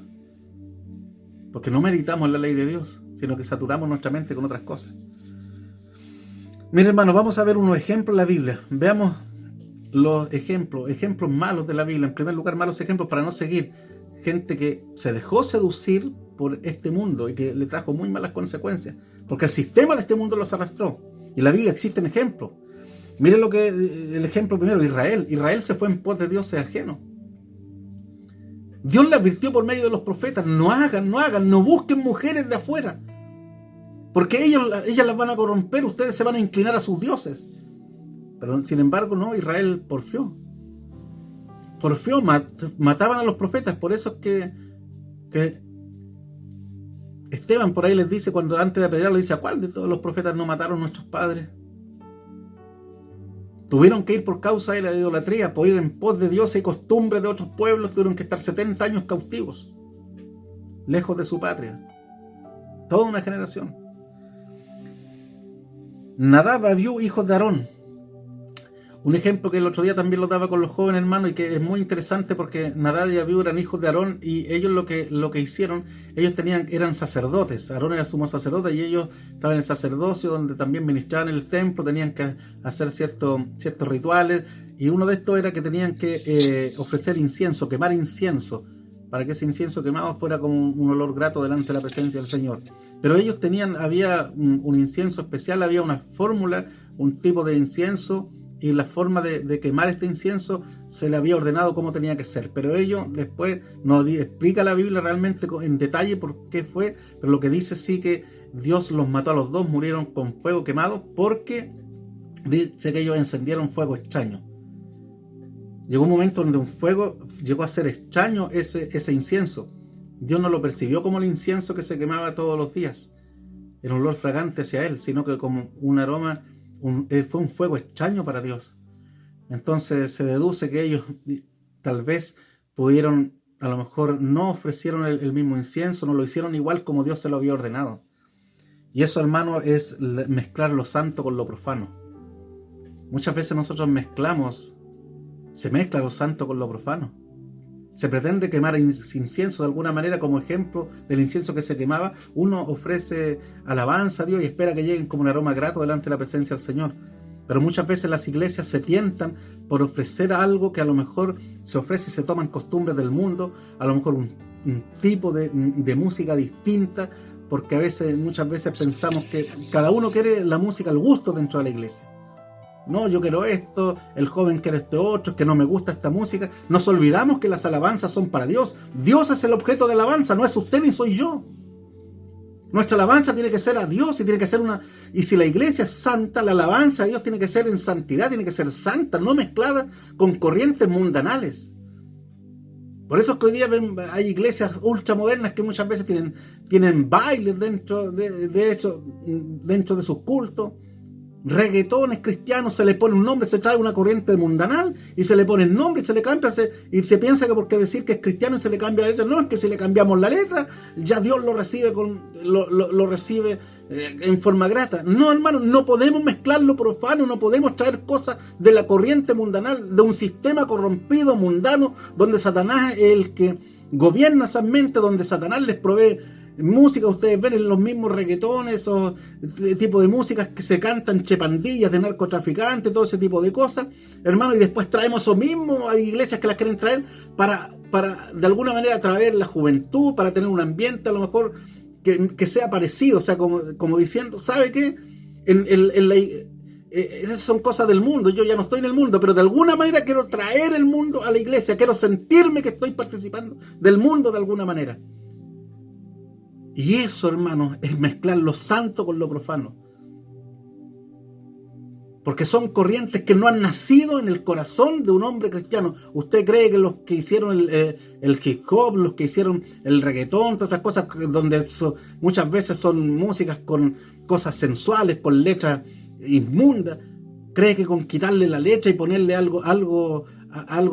Porque no meditamos en la ley de Dios, sino que saturamos nuestra mente con otras cosas. Miren, hermanos, vamos a ver unos ejemplos en la Biblia. Veamos los ejemplos malos de la Biblia. En primer lugar, malos ejemplos para no seguir. Gente que se dejó seducir por este mundo y que le trajo muy malas consecuencias. Porque el sistema de este mundo los arrastró. Y en la Biblia existen ejemplos. Miren el ejemplo primero, Israel. Israel se fue en pos de dioses ajenos. Dios le advirtió por medio de los profetas, no busquen mujeres de afuera. Porque ellas las van a corromper, ustedes se van a inclinar a sus dioses. Pero sin embargo, no, Israel porfió. Mataban a los profetas. Por eso es que Esteban por ahí les dice, cuando antes de apedrearlo, dice: ¿a cuál de todos los profetas no mataron nuestros padres? Tuvieron que ir por causa de la idolatría, por ir en pos de dioses y costumbres de otros pueblos. Tuvieron que estar 70 años cautivos, lejos de su patria. Toda una generación. Nadab, Abiú, hijos de Aarón. Un ejemplo que el otro día también lo daba con los jóvenes hermanos y que es muy interesante, porque Nadab y Abiú eran hijos de Aarón, y ellos lo que hicieron, ellos eran sacerdotes. Aarón era sumo sacerdote y ellos estaban en el sacerdocio, donde también ministraban en el templo, tenían que hacer ciertos rituales, y uno de estos era que tenían que ofrecer incienso, quemar incienso, para que ese incienso quemado fuera como un olor grato delante de la presencia del Señor. Pero ellos había un incienso especial, había una fórmula, un tipo de incienso, y la forma de quemar este incienso se le había ordenado cómo tenía que ser. Pero ellos después no explica la Biblia realmente en detalle por qué fue, pero lo que dice sí que Dios los mató a los dos, murieron con fuego quemado, porque dice que ellos encendieron fuego extraño. Llegó un momento donde un fuego llegó a ser extraño ese incienso. Dios no lo percibió como el incienso que se quemaba todos los días, el olor fragante hacia él, sino que como un aroma, fue un fuego extraño para Dios. Entonces se deduce que ellos tal vez pudieron, a lo mejor no ofrecieron el mismo incienso, no lo hicieron igual como Dios se lo había ordenado. Y eso, hermano, es mezclar lo santo con lo profano. Muchas veces nosotros se mezcla lo santo con lo profano. Se pretende quemar incienso de alguna manera, como ejemplo del incienso que se quemaba. Uno ofrece alabanza a Dios y espera que lleguen como un aroma grato delante de la presencia del Señor. Pero muchas veces las iglesias se tientan por ofrecer algo que a lo mejor se ofrece y se toman costumbres del mundo, a lo mejor un tipo de música distinta, porque muchas veces pensamos que cada uno quiere la música al gusto dentro de la iglesia. No, yo quiero esto, el joven quiere esto otro, es que no me gusta esta música. Nos olvidamos que las alabanzas son para Dios. Dios es el objeto de alabanza, no es usted ni soy yo. Nuestra alabanza tiene que ser a Dios y tiene que ser y si la iglesia es santa, la alabanza a Dios tiene que ser en santidad, tiene que ser santa, no mezclada con corrientes mundanales. Por eso es que hoy día hay iglesias ultramodernas que muchas veces tienen bailes dentro de sus cultos. Reggaetones cristianos, se le pone un nombre, se trae una corriente mundanal y se le pone el nombre y se le cambia, y se piensa que porque decir que es cristiano y se le cambia la letra, no, es que si le cambiamos la letra ya Dios lo recibe en forma grata. No, hermano, no podemos mezclar lo profano, no podemos traer cosas de la corriente mundanal, de un sistema corrompido, mundano, donde Satanás es el que gobierna esas mentes, donde Satanás les provee música. Ustedes ven en los mismos reggaetones o tipo de músicas que se cantan entre pandillas de narcotraficantes, todo ese tipo de cosas, hermano, y después traemos eso mismo a iglesias que las quieren traer para de alguna manera atraer la juventud, para tener un ambiente a lo mejor que sea parecido, o sea, como diciendo, ¿sabe qué? Esas son cosas del mundo, yo ya no estoy en el mundo, pero de alguna manera quiero traer el mundo a la iglesia, quiero sentirme que estoy participando del mundo de alguna manera. Y eso, hermanos, es mezclar lo santo con lo profano. Porque son corrientes que no han nacido en el corazón de un hombre cristiano. ¿Usted cree que los que hicieron el hip hop, los que hicieron el reggaetón, todas esas cosas donde muchas veces son músicas con cosas sensuales, con letras inmundas, cree que con quitarle la letra y ponerle algo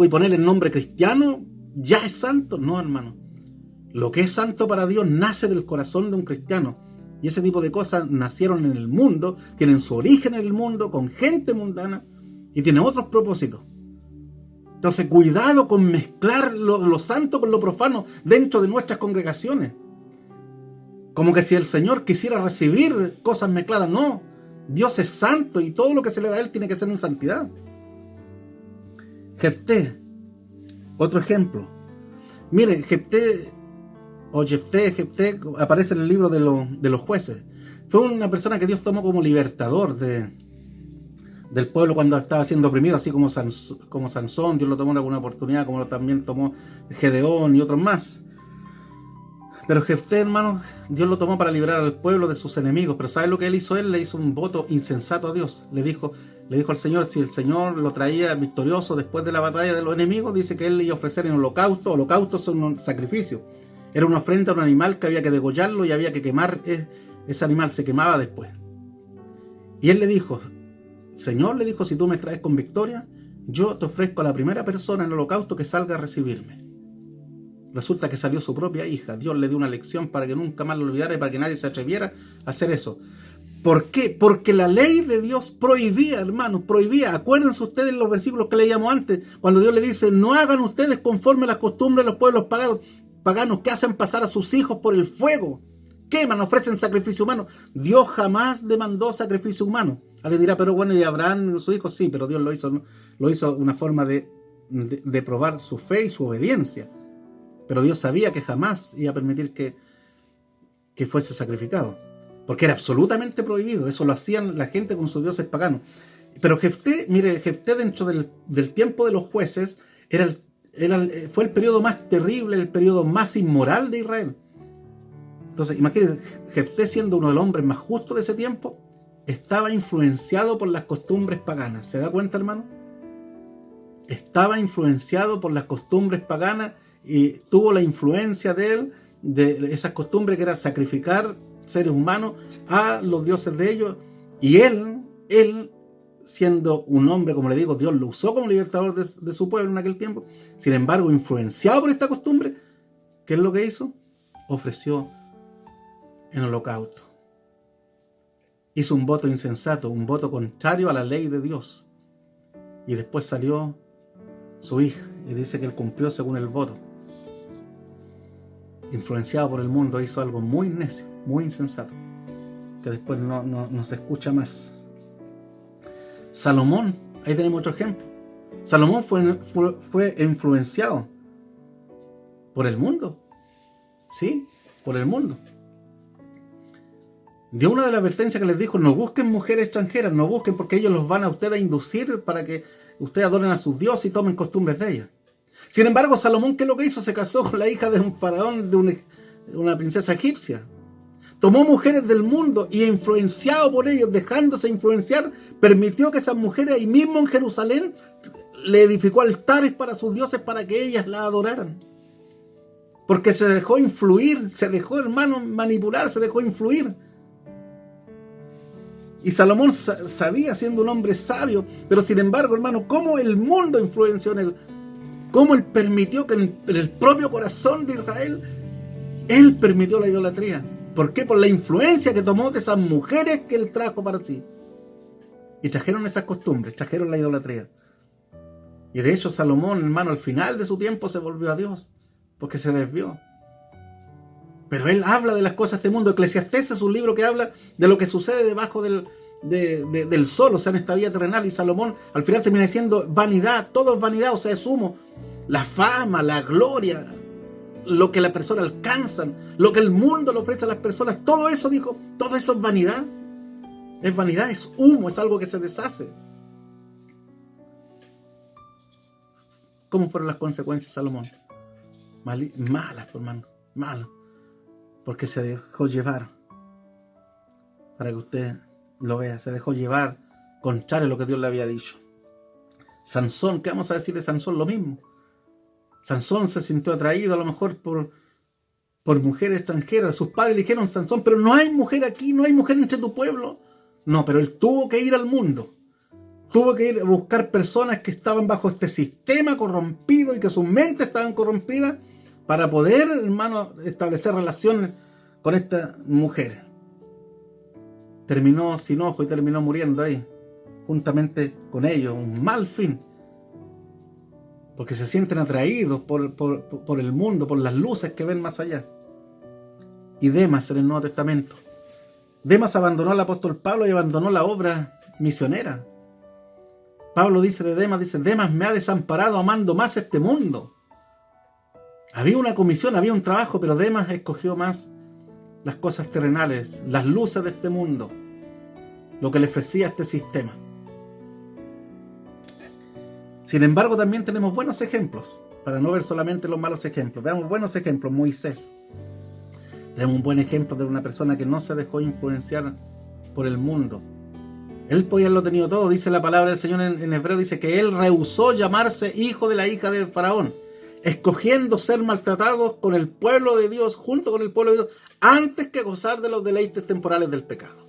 y ponerle el nombre cristiano ya es santo? No, hermano. Lo que es santo para Dios nace del corazón de un cristiano. Y ese tipo de cosas nacieron en el mundo, tienen su origen en el mundo, con gente mundana, y tienen otros propósitos. Entonces, cuidado con mezclar lo santo con lo profano dentro de nuestras congregaciones. Como que si el Señor quisiera recibir cosas mezcladas. No, Dios es santo y todo lo que se le da a Él tiene que ser en santidad. Jefté, otro ejemplo. Mire, Jefté aparece en el libro de los jueces. Fue una persona que Dios tomó como libertador del pueblo cuando estaba siendo oprimido, así como Sansón. Dios lo tomó en alguna oportunidad, como también tomó Gedeón y otros más. Pero Jefté, hermano, Dios lo tomó para librar al pueblo de sus enemigos. Pero ¿sabe lo que él hizo? Él le hizo un voto insensato a Dios. Le dijo al Señor, si el Señor lo traía victorioso después de la batalla de los enemigos, dice que él le iba a ofrecer en holocausto. Holocaustos son un sacrificio. Era una ofrenda a un animal que había que degollarlo y había que quemar. Ese animal se quemaba después. Y él le dijo, Señor, le dijo, si tú me traes con victoria, yo te ofrezco a la primera persona en el holocausto que salga a recibirme. Resulta que salió su propia hija. Dios le dio una lección para que nunca más lo olvidara y para que nadie se atreviera a hacer eso. ¿Por qué? Porque la ley de Dios prohibía, hermanos, prohibía. Acuérdense ustedes los versículos que leíamos antes, cuando Dios le dice, no hagan ustedes conforme a las costumbres de los pueblos paganos que hacen pasar a sus hijos por el fuego. Queman, ofrecen sacrificio humano. Dios jamás demandó sacrificio humano. Alguien dirá, pero bueno, ¿y Abraham, su hijo? Sí, pero Dios lo hizo una forma de probar su fe y su obediencia. Pero Dios sabía que jamás iba a permitir que fuese sacrificado. Porque era absolutamente prohibido. Eso lo hacían la gente con sus dioses paganos. Pero Jefté, mire, Jefté dentro del tiempo de los jueces fue el periodo más terrible, el periodo más inmoral de Israel. Entonces, imagínense, Jefté, siendo uno de los hombres más justos de ese tiempo, estaba influenciado por las costumbres paganas. ¿Se da cuenta, hermano? Estaba influenciado por las costumbres paganas y tuvo la influencia de él, de esas costumbres que era sacrificar seres humanos a los dioses de ellos. Y él siendo un hombre, como le digo, Dios lo usó como libertador de su pueblo en aquel tiempo. Sin embargo, influenciado por esta costumbre, ¿qué es lo que hizo? Ofreció en holocausto. Hizo un voto insensato, un voto contrario a la ley de Dios. Y después salió su hija y dice que él cumplió según el voto. Influenciado por el mundo, hizo algo muy necio, muy insensato, que después no se escucha más. Salomón, ahí tenemos otro ejemplo. Salomón fue influenciado por el mundo. Sí, por el mundo. Dio una de las advertencias que les dijo, no busquen mujeres extranjeras, no busquen porque ellos los van a ustedes a inducir para que ustedes adoren a sus dioses y tomen costumbres de ellas. Sin embargo, Salomón, ¿qué es lo que hizo? Se casó con la hija de un faraón, de una princesa egipcia. Tomó mujeres del mundo y influenciado por ellos, dejándose influenciar, permitió que esas mujeres ahí mismo en Jerusalén le edificó altares para sus dioses para que ellas la adoraran. Porque se dejó influir, se dejó, hermano, manipular, se dejó influir. Y Salomón sabía, siendo un hombre sabio, pero sin embargo, hermano, cómo el mundo influenció en él, cómo él permitió que en el propio corazón de Israel, él permitió la idolatría. ¿Por qué? Por la influencia que tomó de esas mujeres que él trajo para sí. Y trajeron esas costumbres, trajeron la idolatría. Y de hecho Salomón, hermano, al final de su tiempo se volvió a Dios, porque se desvió. Pero él habla de las cosas de este mundo. Eclesiastés es un libro que habla de lo que sucede debajo del sol, o sea, en esta vida terrenal. Y Salomón al final termina diciendo vanidad, todo es vanidad, o sea, es humo. La fama, la gloria, lo que las personas alcanzan, lo que el mundo le ofrece a las personas, todo eso, dijo, todo eso es vanidad. Es vanidad, es humo, es algo que se deshace. ¿Cómo fueron las consecuencias, Salomón? Malas, hermano, malas. Porque se dejó llevar, para que usted lo vea, se dejó llevar contrario a lo que Dios le había dicho. Sansón, ¿qué vamos a decir de Sansón? Lo mismo. Sansón se sintió atraído a lo mejor por mujeres extranjeras. Sus padres le dijeron, Sansón, pero no hay mujer aquí, no hay mujer entre tu pueblo. No, pero él tuvo que ir al mundo. Tuvo que ir a buscar personas que estaban bajo este sistema corrompido y que sus mentes estaban corrompidas, para poder, hermano, establecer relaciones con esta mujer. Terminó sin ojo y terminó muriendo ahí, juntamente con ellos, un mal fin. porque se sienten atraídos por el mundo, por las luces que ven más allá. Y Demas en el Nuevo Testamento. Demas abandonó al apóstol Pablo y abandonó la obra misionera. Pablo dice de Demas, Demas me ha desamparado amando más este mundo. Había una comisión, había un trabajo, pero Demas escogió más las cosas terrenales, las luces de este mundo, lo que le ofrecía este sistema. Sin embargo, también tenemos buenos ejemplos, para no ver solamente los malos ejemplos. Veamos buenos ejemplos. Moisés. Tenemos un buen ejemplo de una persona que no se dejó influenciar por el mundo. Él podía haberlo tenido todo. Dice la palabra del Señor en hebreo, dice que él rehusó llamarse hijo de la hija de Faraón, escogiendo ser maltratados con el pueblo de Dios, junto con el pueblo de Dios, antes que gozar de los deleites temporales del pecado.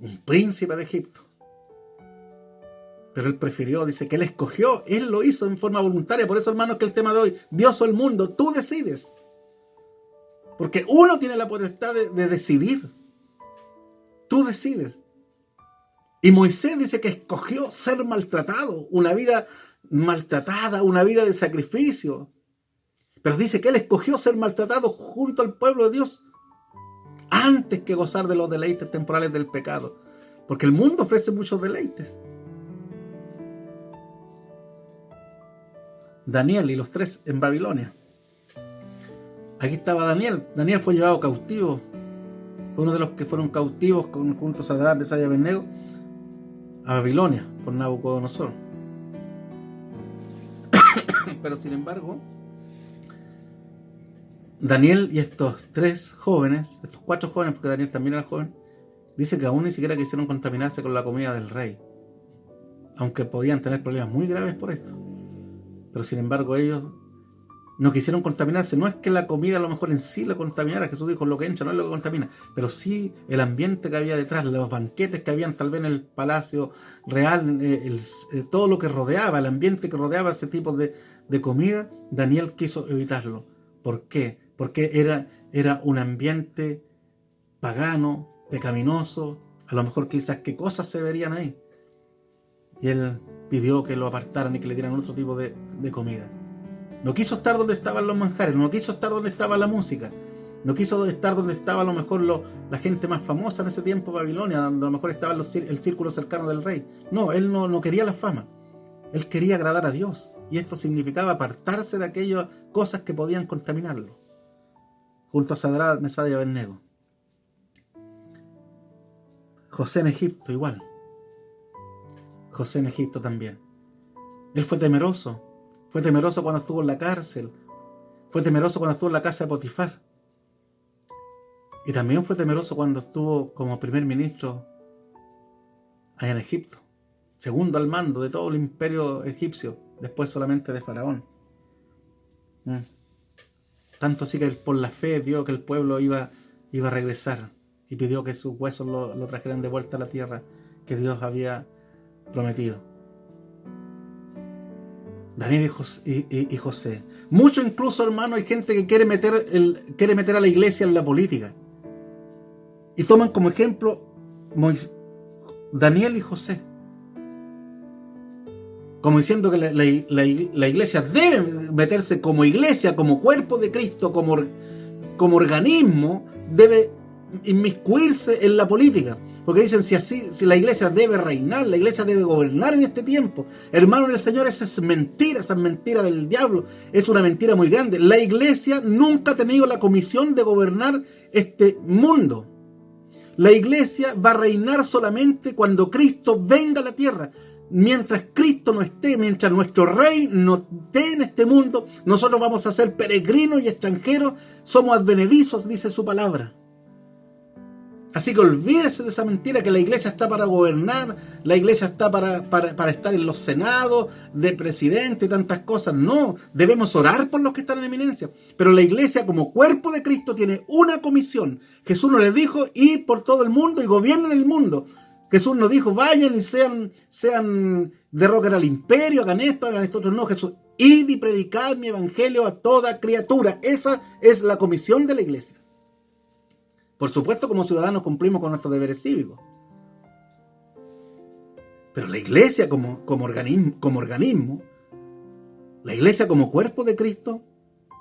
Un príncipe de Egipto. Pero él prefirió, dice que él escogió, él lo hizo en forma voluntaria. Por eso, hermanos, que el tema de hoy, Dios o el mundo, tú decides. Porque uno tiene la potestad de decidir. Tú decides. Y Moisés dice que escogió ser maltratado, una vida maltratada, una vida de sacrificio. Pero dice que él escogió ser maltratado junto al pueblo de Dios antes que gozar de los deleites temporales del pecado. Porque el mundo ofrece muchos deleites. Daniel y los 3 en Babilonia. Aquí estaba Daniel. Daniel fue llevado cautivo. Fue uno de los que fueron cautivos junto a Sadrach, Mesach y Abednego a Babilonia por Nabucodonosor. Pero sin embargo, Daniel y estos 3 jóvenes, estos 4 jóvenes, porque Daniel también era joven, dice que aún ni siquiera quisieron contaminarse con la comida del rey, aunque podían tener problemas muy graves por esto. Pero sin embargo ellos no quisieron contaminarse. No es que la comida a lo mejor en sí la contaminara. Jesús dijo, lo que entra no es lo que contamina. Pero sí el ambiente que había detrás, los banquetes que habían tal vez en el palacio real, todo lo que rodeaba, el ambiente que rodeaba ese tipo de comida, Daniel quiso evitarlo. ¿Por qué? Porque era un ambiente pagano, pecaminoso. A lo mejor quizás qué cosas se verían ahí. Y él pidió que lo apartaran y que le dieran otro tipo de comida. No quiso estar donde estaban los manjares, no quiso estar donde estaba la música, no quiso estar donde estaba a lo mejor la gente más famosa en ese tiempo, Babilonia, donde a lo mejor estaba el círculo cercano del rey. No, él no quería la fama, él quería agradar a Dios, y esto significaba apartarse de aquellas cosas que podían contaminarlo. Junto a Sadrach, Mesach y Abednego. José en Egipto igual. José en Egipto también. Él fue temeroso. Fue temeroso cuando estuvo en la cárcel. Fue temeroso cuando estuvo en la casa de Potifar. Y también fue temeroso cuando estuvo como primer ministro allá en Egipto. Segundo al mando de todo el imperio egipcio. Después solamente de Faraón. Tanto así que él por la fe vio que el pueblo iba a regresar. Y pidió que sus huesos lo trajeran de vuelta a la tierra que Dios había prometido. Daniel y José. Mucho incluso, hermano, hay gente que quiere meter a la iglesia en la política. Y toman como ejemplo Daniel y José. Como diciendo que la iglesia debe meterse como iglesia, como cuerpo de Cristo, como organismo, debe inmiscuirse en la política. Porque dicen, si la iglesia debe reinar, la iglesia debe gobernar en este tiempo. Hermano del Señor, esa es mentira del diablo. Es una mentira muy grande. La iglesia nunca ha tenido la comisión de gobernar este mundo. La iglesia va a reinar solamente cuando Cristo venga a la tierra. Mientras Cristo no esté, mientras nuestro Rey no esté en este mundo, nosotros vamos a ser peregrinos y extranjeros. Somos advenedizos, dice su palabra. Así que olvídese de esa mentira que la iglesia está para gobernar, la iglesia está para estar en los senados, de presidente y tantas cosas. No, debemos orar por los que están en eminencia. Pero la iglesia como cuerpo de Cristo tiene una comisión. Jesús nos le dijo, id por todo el mundo y gobiernen el mundo. Jesús nos dijo, vayan y sean derroquen al imperio, hagan esto, otro. No, Jesús, id y predicad mi evangelio a toda criatura. Esa es la comisión de la iglesia. Por supuesto, como ciudadanos cumplimos con nuestros deberes cívicos. Pero la iglesia como organismo La iglesia como cuerpo de Cristo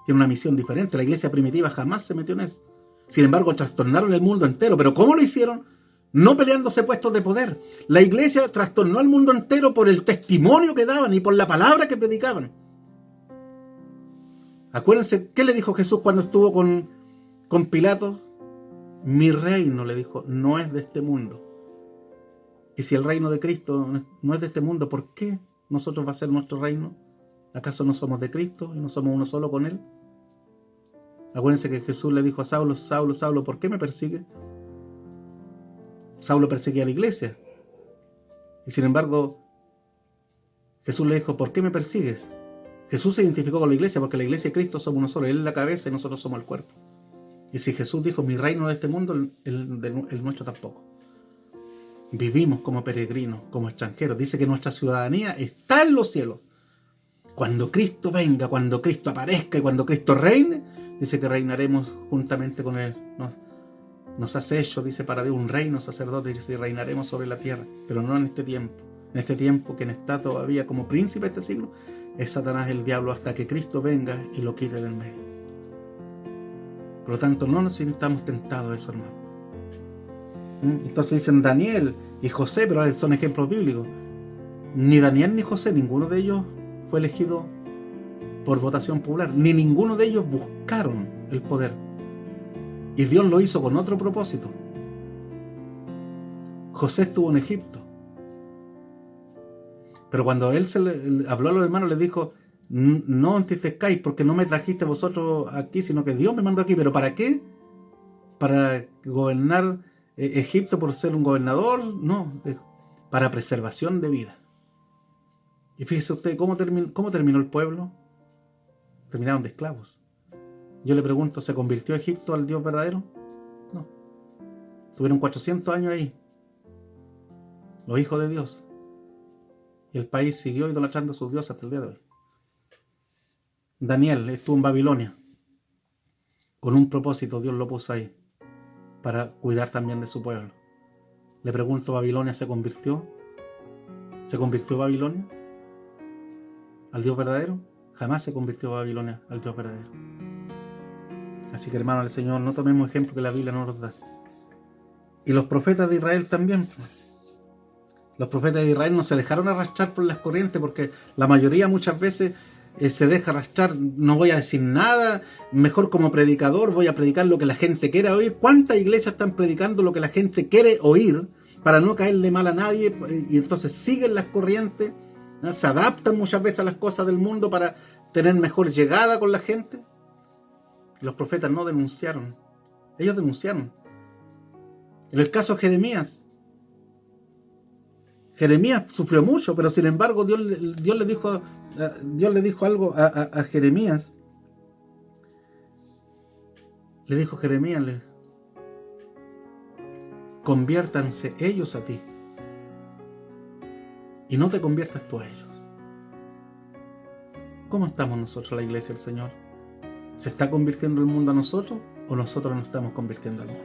tiene una misión diferente. La iglesia primitiva jamás se metió en eso. Sin embargo, trastornaron el mundo entero. ¿Pero cómo lo hicieron? No peleándose puestos de poder. La iglesia trastornó al mundo entero por el testimonio que daban y por la palabra que predicaban. Acuérdense, ¿qué le dijo Jesús cuando estuvo con Pilato? Mi reino, le dijo, no es de este mundo. Y si el reino de Cristo no es de este mundo, ¿por qué nosotros va a ser nuestro reino? ¿Acaso no somos de Cristo y no somos uno solo con Él? Acuérdense que Jesús le dijo a Saulo, Saulo, Saulo, ¿por qué me persigues? Saulo perseguía a la iglesia. Y sin embargo, Jesús le dijo, ¿por qué me persigues? Jesús se identificó con la iglesia porque la iglesia y Cristo somos uno solo. Él es la cabeza y nosotros somos el cuerpo. Y si Jesús dijo, mi reino de este mundo, el nuestro tampoco. Vivimos como peregrinos, como extranjeros. Dice que nuestra ciudadanía está en los cielos. Cuando Cristo venga, cuando Cristo aparezca y cuando Cristo reine, dice que reinaremos juntamente con Él. Nos hace hecho, dice, para Dios un reino sacerdote, dice, y reinaremos sobre la tierra, pero no en este tiempo. En este tiempo, quien está todavía como príncipe de este siglo es Satanás, el diablo, hasta que Cristo venga y lo quite del medio. Por lo tanto, no nos sintamos tentados a eso, hermano. Entonces dicen Daniel y José, pero son ejemplos bíblicos. Ni Daniel ni José, ninguno de ellos fue elegido por votación popular, ni ninguno de ellos buscaron el poder. Y Dios lo hizo con otro propósito. José estuvo en Egipto. Pero cuando él habló a los hermanos, les dijo, no entristezcáis porque no me trajiste vosotros aquí, sino que Dios me mandó aquí. ¿Pero para qué? ¿Para gobernar Egipto por ser un gobernador? No, para preservación de vida. Y fíjese usted, ¿cómo terminó el pueblo? Terminaron de esclavos. Yo le pregunto, ¿se convirtió Egipto al Dios verdadero? No. Tuvieron 400 años ahí, los hijos de Dios. Y el país siguió idolatrando a sus dioses hasta el día de hoy. Daniel estuvo en Babilonia. Con un propósito Dios lo puso ahí, para cuidar también de su pueblo. Le pregunto, ¿Babilonia se convirtió? ¿Se convirtió Babilonia al Dios verdadero? Jamás se convirtió Babilonia al Dios verdadero. Así que, hermanos del Señor, no tomemos ejemplo que la Biblia no nos da. Y los profetas de Israel también. Los profetas de Israel no se dejaron arrastrar por las corrientes, porque la mayoría muchas veces se deja arrastrar. No voy a decir nada, mejor como predicador voy a predicar lo que la gente quiere oír. ¿Cuántas iglesias están predicando lo que la gente quiere oír para no caerle mal a nadie? Y entonces siguen las corrientes, ¿no? Se adaptan muchas veces a las cosas del mundo para tener mejor llegada con la gente. Los profetas no denunciaron, ellos denunciaron. En el caso de Jeremías sufrió mucho, pero sin embargo Dios le dijo algo a Jeremías. Le dijo Jeremías, conviértanse ellos a ti y no te conviertas tú a ellos. ¿Cómo estamos nosotros, la iglesia del Señor? ¿Se está convirtiendo el mundo a nosotros o nosotros nos estamos convirtiendo al mundo?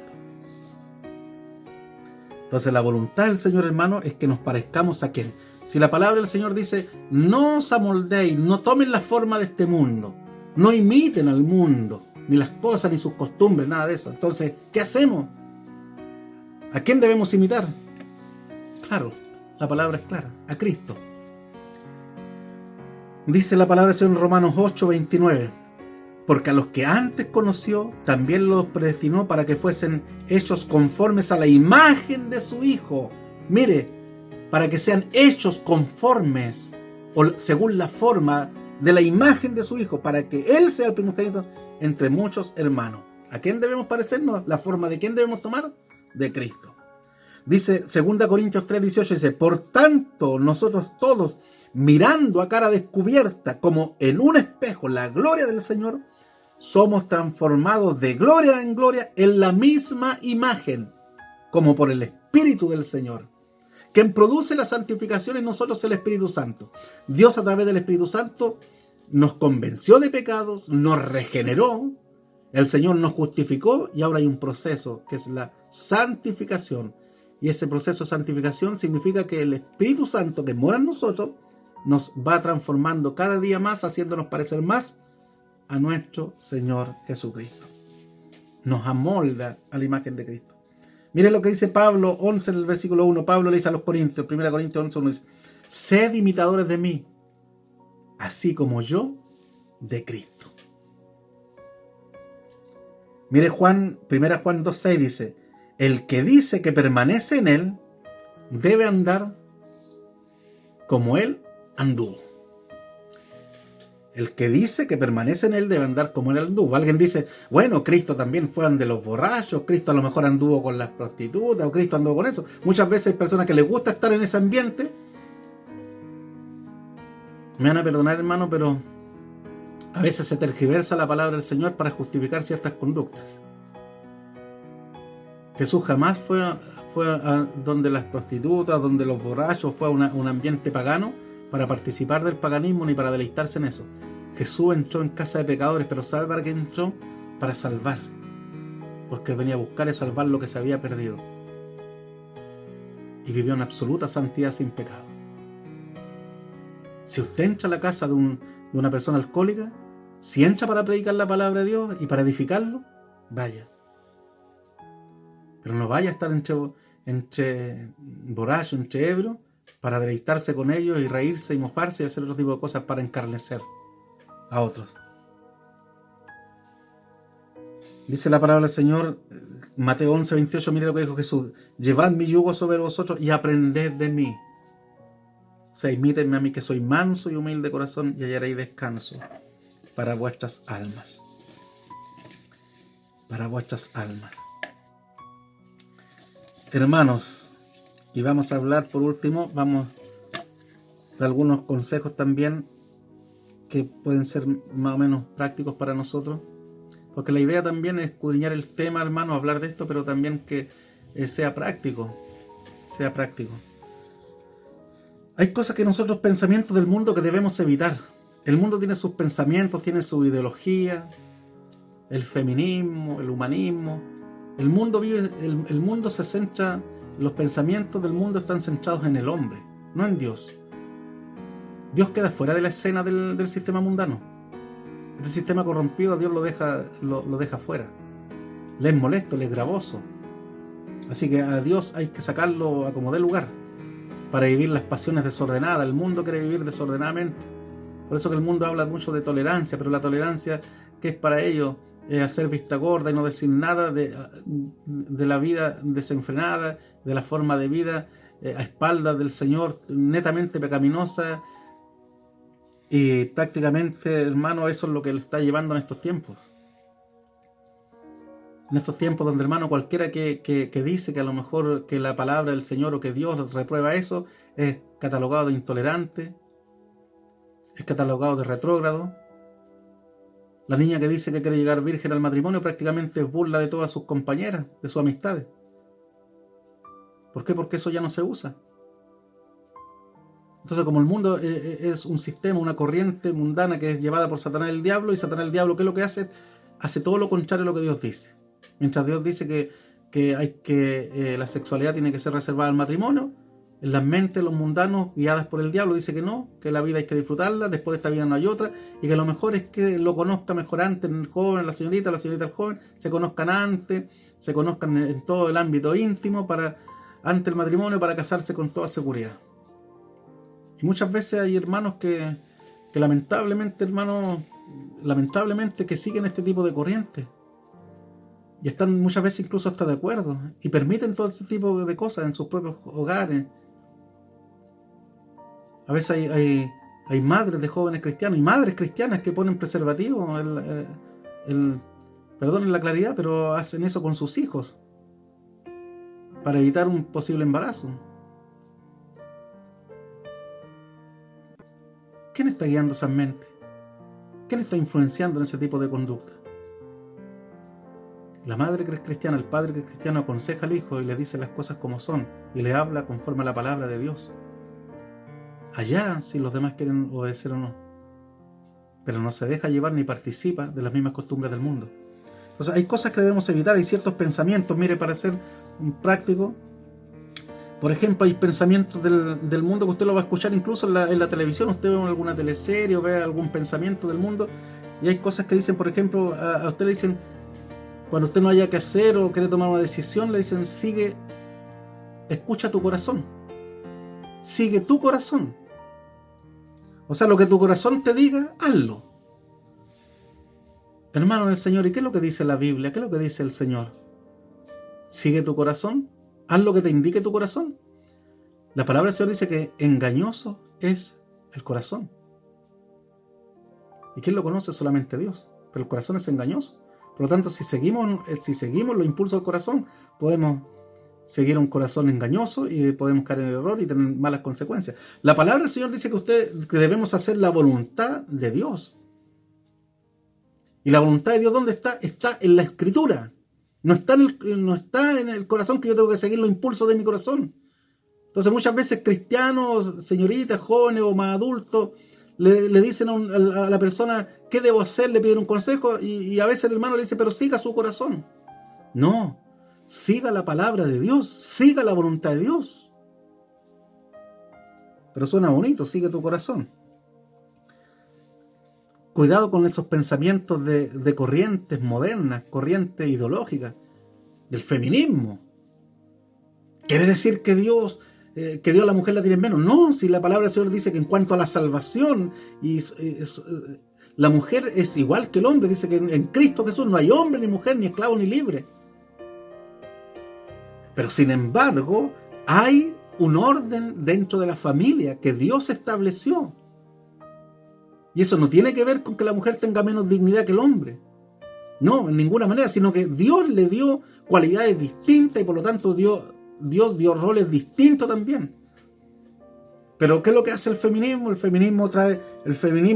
Entonces la voluntad del Señor, hermano, es que nos parezcamos a ¿quién? Si la palabra del Señor dice, no os amoldéis, no tomen la forma de este mundo, no imiten al mundo, ni las cosas, ni sus costumbres, nada de eso. Entonces, ¿qué hacemos? ¿A quién debemos imitar? Claro, la palabra es clara, a Cristo. Dice la palabra del Señor en Romanos 8:29. Porque a los que antes conoció, también los predestinó para que fuesen hechos conformes a la imagen de su Hijo. Mire, para que sean hechos conformes, o según la forma de la imagen de su Hijo, para que Él sea el primogénito entre muchos hermanos. ¿A quién debemos parecernos? ¿La forma de quién debemos tomar? De Cristo. Dice 2 Corintios 3:18, dice, por tanto, nosotros todos, mirando a cara descubierta, como en un espejo, la gloria del Señor, somos transformados de gloria en gloria en la misma imagen, como por el Espíritu del Señor. Quien produce la santificación en nosotros es el Espíritu Santo. Dios, a través del Espíritu Santo, nos convenció de pecados, nos regeneró, el Señor nos justificó, y ahora hay un proceso que es la santificación. Y ese proceso de santificación significa que el Espíritu Santo que mora en nosotros nos va transformando cada día más, haciéndonos parecer más a nuestro Señor Jesucristo. Nos amolda a la imagen de Cristo. Mire lo que dice Pablo 11 en el versículo 1. Pablo le dice a los Corintios, 1 Corintios 11, 1 dice: sed imitadores de mí, así como yo de Cristo. Mire 1 Juan 2:6 dice: el que dice que permanece en él debe andar como él anduvo. El que dice que permanece en él debe andar como él anduvo. Alguien dice: bueno, Cristo también fue de los borrachos, Cristo a lo mejor anduvo con las prostitutas, o Cristo anduvo con eso. Muchas veces hay personas que les gusta estar en ese ambiente. Me van a perdonar, hermano, pero a veces se tergiversa la palabra del Señor para justificar ciertas conductas. Jesús jamás fue a donde las prostitutas, donde los borrachos, fue a un ambiente pagano para participar del paganismo ni para deleitarse en eso. Jesús entró en casa de pecadores, pero ¿sabe para qué entró? Para salvar. Porque Él venía a buscar y salvar lo que se había perdido. Y vivió en absoluta santidad sin pecado. Si usted entra a la casa de una persona alcohólica, si entra para predicar la palabra de Dios y para edificarlo, vaya. Pero no vaya a estar entre borracho, entre ebrio, para deleitarse con ellos y reírse y mofarse y hacer otro tipo de cosas para encarnecer a otros. Dice la palabra del Señor, Mateo 11, 28, mire lo que dijo Jesús: llevad mi yugo sobre vosotros y aprended de mí. O sea, imítenme a mí, que soy manso y humilde de corazón, y hallaréis descanso para vuestras almas. Para vuestras almas. Hermanos, y vamos a hablar por último, vamos de algunos consejos también que pueden ser más o menos prácticos para nosotros, porque la idea también es escudriñar el tema, hermanos, hablar de esto, pero también que sea práctico, Hay cosas que nosotros, pensamientos del mundo, que debemos evitar. El mundo tiene sus pensamientos, tiene su ideología, el feminismo, el humanismo. El mundo se centra, los pensamientos del mundo están centrados en el hombre, no en Dios. Dios queda fuera de la escena del sistema mundano. Este sistema corrompido a Dios lo deja fuera. Le es molesto, le es gravoso. Así que a Dios hay que sacarlo a como dé lugar para vivir las pasiones desordenadas. El mundo quiere vivir desordenadamente. Por eso que el mundo habla mucho de tolerancia, pero la tolerancia, ¿qué es para ellos? Hacer vista gorda y no decir nada de la vida desenfrenada, de la forma de vida a espaldas del Señor, netamente pecaminosa. Y prácticamente, hermano, eso es lo que lo está llevando en estos tiempos. En estos tiempos donde, hermano, cualquiera que dice que a lo mejor que la palabra del Señor o que Dios reprueba eso, es catalogado de intolerante, es catalogado de retrógrado. La niña que dice que quiere llegar virgen al matrimonio prácticamente es burla de todas sus compañeras, de sus amistades. ¿Por qué? Porque eso ya no se usa. Entonces, como el mundo es un sistema, una corriente mundana que es llevada por Satanás el diablo, y Satanás el diablo, ¿qué es lo que hace? Hace todo lo contrario a lo que Dios dice. Mientras Dios dice que la sexualidad tiene que ser reservada al matrimonio, en las mentes de los mundanos, guiadas por el diablo, dice que no, que la vida hay que disfrutarla, después de esta vida no hay otra, y que lo mejor es que lo conozca mejor antes el joven, la señorita el joven, se conozcan antes, se conozcan en todo el ámbito íntimo, ante el matrimonio, para casarse con toda seguridad. Y muchas veces hay hermanos que lamentablemente, que siguen este tipo de corrientes. Y están muchas veces incluso hasta de acuerdo. Y permiten todo ese tipo de cosas en sus propios hogares. A veces hay madres de jóvenes cristianos y madres cristianas que ponen preservativos, perdonen la claridad, pero hacen eso con sus hijos para evitar un posible embarazo. ¿Quién está guiando esas mentes? ¿Quién está influenciando en ese tipo de conducta? La madre que es cristiana, el padre que es cristiano, aconseja al hijo y le dice las cosas como son y le habla conforme a la palabra de Dios. Allá si los demás quieren obedecer o no. Pero no se deja llevar ni participa de las mismas costumbres del mundo. Entonces hay cosas que debemos evitar, hay ciertos pensamientos. Mire, para ser un práctico, Por ejemplo, hay pensamientos del mundo que usted lo va a escuchar incluso en la televisión. Usted ve alguna teleserie o ve algún pensamiento del mundo y hay cosas que dicen, por ejemplo, a usted le dicen, cuando usted no haya que hacer o quiere tomar una decisión, le dicen, escucha tu corazón. Sigue tu corazón. O sea, lo que tu corazón te diga, hazlo. Hermano del Señor, ¿y qué es lo que dice la Biblia? ¿Qué es lo que dice el Señor? Sigue tu corazón. Haz lo que te indique tu corazón. La palabra del Señor dice que engañoso es el corazón. ¿Y quién lo conoce? Solamente Dios. Pero el corazón es engañoso. Por lo tanto, si seguimos los impulsos del corazón, podemos seguir un corazón engañoso y podemos caer en el error y tener malas consecuencias. La palabra del Señor dice que debemos hacer la voluntad de Dios. ¿Y la voluntad de Dios dónde está? Está en la Escritura. No está en el corazón, que yo tengo que seguir los impulsos de mi corazón. Entonces muchas veces cristianos, señoritas, jóvenes o más adultos, le dicen a la persona qué debo hacer, le piden un consejo y a veces el hermano le dice, pero siga su corazón. No, siga la palabra de Dios, siga la voluntad de Dios. Pero suena bonito, sigue tu corazón. Cuidado con esos pensamientos de corrientes modernas, corrientes ideológicas, del feminismo. ¿Quiere decir que Dios a la mujer la tiene menos? No, si la palabra del Señor dice que en cuanto a la salvación, la mujer es igual que el hombre. Dice que en Cristo Jesús no hay hombre, ni mujer, ni esclavo, ni libre. Pero sin embargo, hay un orden dentro de la familia que Dios estableció. Y eso no tiene que ver con que la mujer tenga menos dignidad que el hombre. No, en ninguna manera, sino que Dios le dio cualidades distintas y por lo tanto Dios dio roles distintos también. Pero ¿qué es lo que hace el feminismo? El feminismo,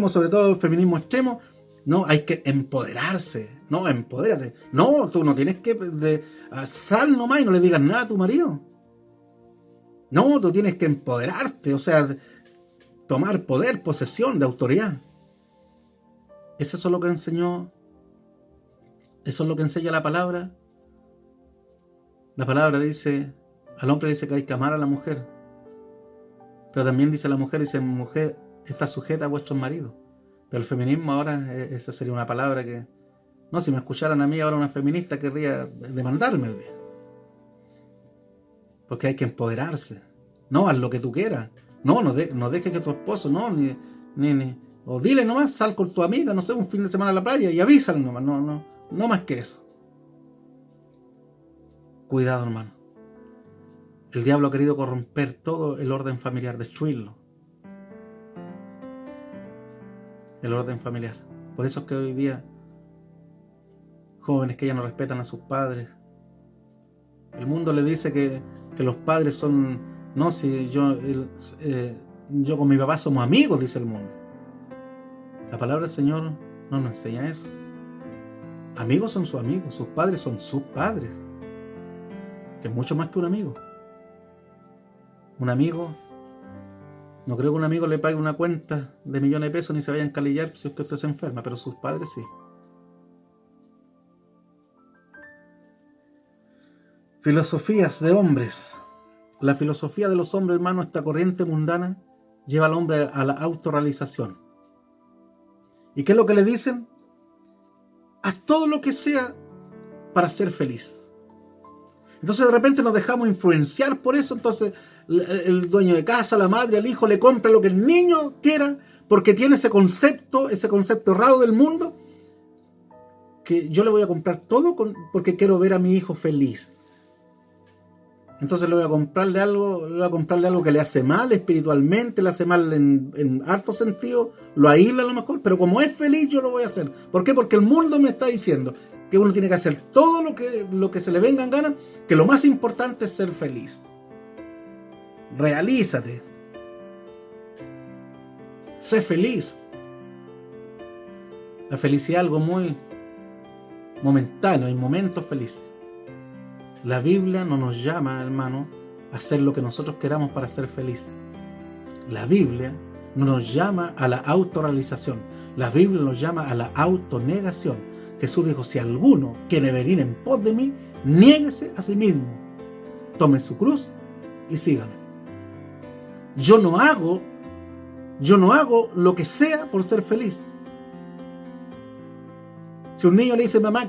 sobre todo el feminismo extremo, no, hay que empoderarse. No, empodérate. No, tú no tienes que sal nomás y no le digas nada a tu marido. No, tú tienes que empoderarte, o sea, tomar poder, posesión de autoridad. Eso es lo que enseñó. Eso es lo que enseña la palabra. La palabra dice, al hombre dice que hay que amar a la mujer. Pero también dice la mujer, mujer está sujeta a vuestros maridos. Pero el feminismo ahora, esa sería una palabra que, no, si me escucharan a mí ahora una feminista querría demandarme. Porque hay que empoderarse. No, haz lo que tú quieras. No dejes que tu esposo, no, o dile nomás, sal con tu amiga, no sé, un fin de semana a la playa y avísale nomás, no más que eso. Cuidado, hermano. El diablo ha querido corromper todo el orden familiar, destruirlo. El orden familiar. Por eso es que hoy día jóvenes que ya no respetan a sus padres. El mundo le dice que los padres son, no, si yo con mi papá somos amigos, dice el mundo. La palabra del Señor no nos enseña eso. Amigos son sus amigos, sus padres son sus padres, que es mucho más que un amigo. Un amigo, no creo que un amigo le pague una cuenta de millones de pesos ni se vaya a encalillar si es que usted se enferma, pero sus padres sí. Filosofías de hombres. La filosofía de los hombres, hermano, esta corriente mundana, lleva al hombre a la autorrealización. ¿Y qué es lo que le dicen? Haz todo lo que sea para ser feliz. Entonces de repente nos dejamos influenciar por eso. Entonces el dueño de casa, la madre, el hijo le compra lo que el niño quiera porque tiene ese concepto errado del mundo, que yo le voy a comprar todo porque quiero ver a mi hijo feliz. Entonces le voy a comprarle algo que le hace mal espiritualmente, le hace mal en harto sentido, lo aísla a lo mejor, pero como es feliz yo lo voy a hacer. ¿Por qué? Porque el mundo me está diciendo que uno tiene que hacer todo lo que se le venga en gana, que lo más importante es ser feliz. Realízate. Sé feliz. La felicidad es algo muy momentáneo, hay momentos felices. La Biblia no nos llama, hermano, a hacer lo que nosotros queramos para ser felices. La Biblia no nos llama a la autorrealización. La Biblia nos llama a la autonegación. Jesús dijo, si alguno quiere venir en pos de mí, niéguese a sí mismo. Tome su cruz y sígame. Yo no hago lo que sea por ser feliz. Si un niño le dice, papá,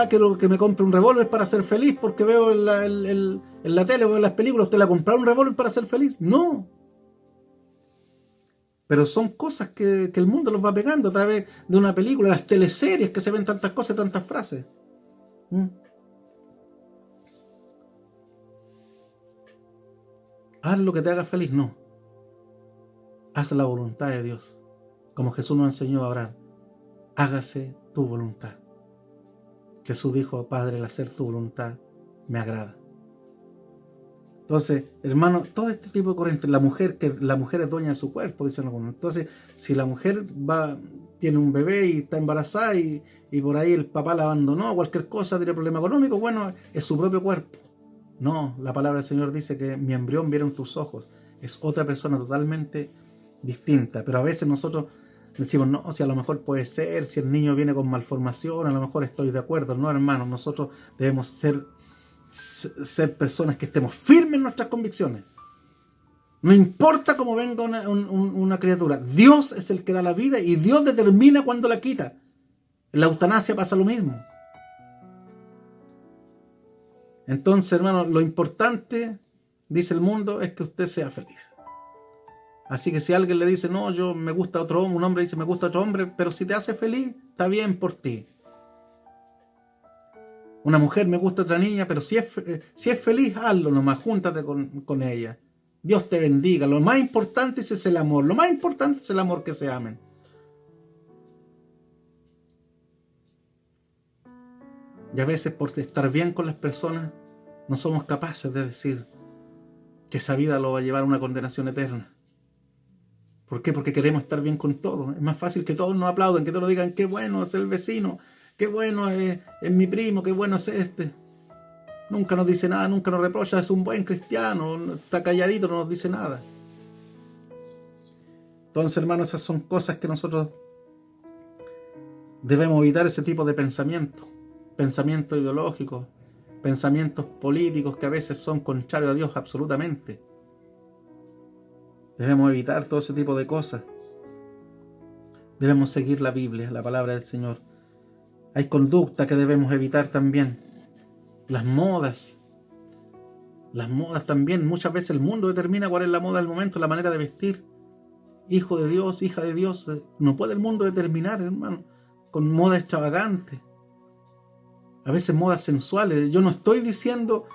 quiero que me compre un revólver para ser feliz porque veo en la tele, veo en las películas, ¿usted le ha comprado un revólver para ser feliz? No. Pero son cosas que el mundo los va pegando a través de una película, las teleseries que se ven tantas cosas, tantas frases. Haz lo que te haga feliz, no. Haz la voluntad de Dios. Como Jesús nos enseñó a orar. Hágase tu voluntad. Jesús dijo, Padre, el hacer tu voluntad me agrada. Entonces, hermano, todo este tipo de corrientes, la mujer es dueña de su cuerpo, dicen algunos. Entonces, si la mujer tiene un bebé y está embarazada y por ahí el papá la abandonó, cualquier cosa, tiene problema económico, bueno, es su propio cuerpo. No, la palabra del Señor dice que mi embrión vieron tus ojos. Es otra persona totalmente distinta. Pero a veces nosotros decimos, no, si a lo mejor puede ser, si el niño viene con malformación, a lo mejor estoy de acuerdo. No, hermano, nosotros debemos ser personas que estemos firmes en nuestras convicciones. No importa cómo venga una criatura. Dios es el que da la vida y Dios determina cuándo la quita. En la eutanasia pasa lo mismo. Entonces, hermano, lo importante, dice el mundo, es que usted sea feliz. Así que si alguien le dice, no, yo me gusta otro hombre, un hombre dice, me gusta otro hombre, pero si te hace feliz, está bien por ti. Una mujer me gusta otra niña, pero si es feliz, hazlo nomás, júntate con ella. Dios te bendiga. Lo más importante es el amor. Lo más importante es el amor, que se amen. Y a veces por estar bien con las personas no somos capaces de decir que esa vida lo va a llevar a una condenación eterna. ¿Por qué? Porque queremos estar bien con todos. Es más fácil que todos nos aplaudan, que todos digan, qué bueno es el vecino, qué bueno es mi primo, qué bueno es este. Nunca nos dice nada, nunca nos reprocha, es un buen cristiano, está calladito, no nos dice nada. Entonces, hermanos, esas son cosas que nosotros debemos evitar, ese tipo de pensamientos ideológicos, pensamientos políticos que a veces son contrarios a Dios absolutamente. Debemos evitar todo ese tipo de cosas. Debemos seguir la Biblia, la palabra del Señor. Hay conducta que debemos evitar también. Las modas también. Muchas veces el mundo determina cuál es la moda del momento, la manera de vestir. Hijo de Dios, hija de Dios, no puede el mundo determinar, hermano, con moda extravagante. A veces modas sensuales. Yo no estoy diciendo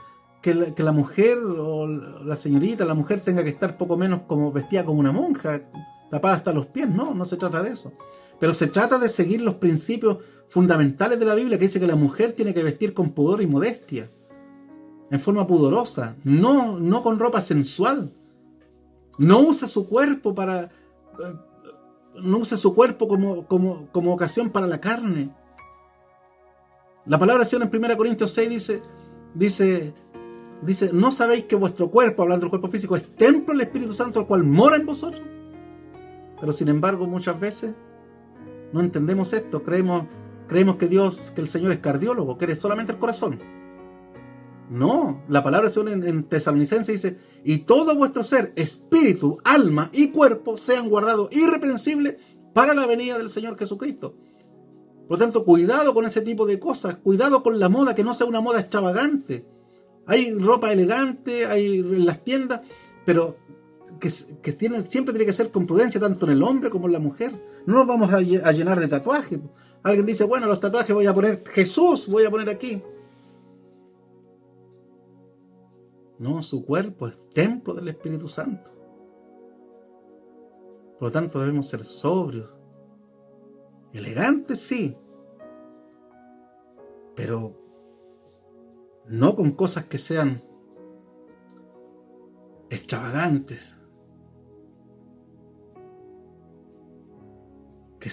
que la mujer o la señorita, la mujer tenga que estar poco menos como vestida como una monja, tapada hasta los pies. No se trata de eso. Pero se trata de seguir los principios fundamentales de la Biblia, que dice que la mujer tiene que vestir con pudor y modestia, en forma pudorosa, no con ropa sensual. No use su cuerpo como ocasión para la carne. La palabra del Señor en 1 Corintios 6 dice, ¿no sabéis que vuestro cuerpo, hablando del cuerpo físico, es templo del Espíritu Santo, el cual mora en vosotros? Pero sin embargo, muchas veces no entendemos esto. Creemos que el Señor es cardiólogo, que eres solamente el corazón. No, la palabra del Señor en Tesalonicenses dice, y todo vuestro ser, espíritu, alma y cuerpo sean guardados irreprensibles para la venida del Señor Jesucristo. Por lo tanto, cuidado con ese tipo de cosas, cuidado con la moda, que no sea una moda extravagante. Hay ropa elegante, hay en las tiendas, pero que siempre tiene que ser con prudencia, tanto en el hombre como en la mujer. No nos vamos a llenar de tatuajes. Alguien dice, bueno, los tatuajes voy a poner Jesús, voy a poner aquí. No, su cuerpo es templo del Espíritu Santo. Por lo tanto, debemos ser sobrios. Elegantes, sí. Pero no con cosas que sean extravagantes. Que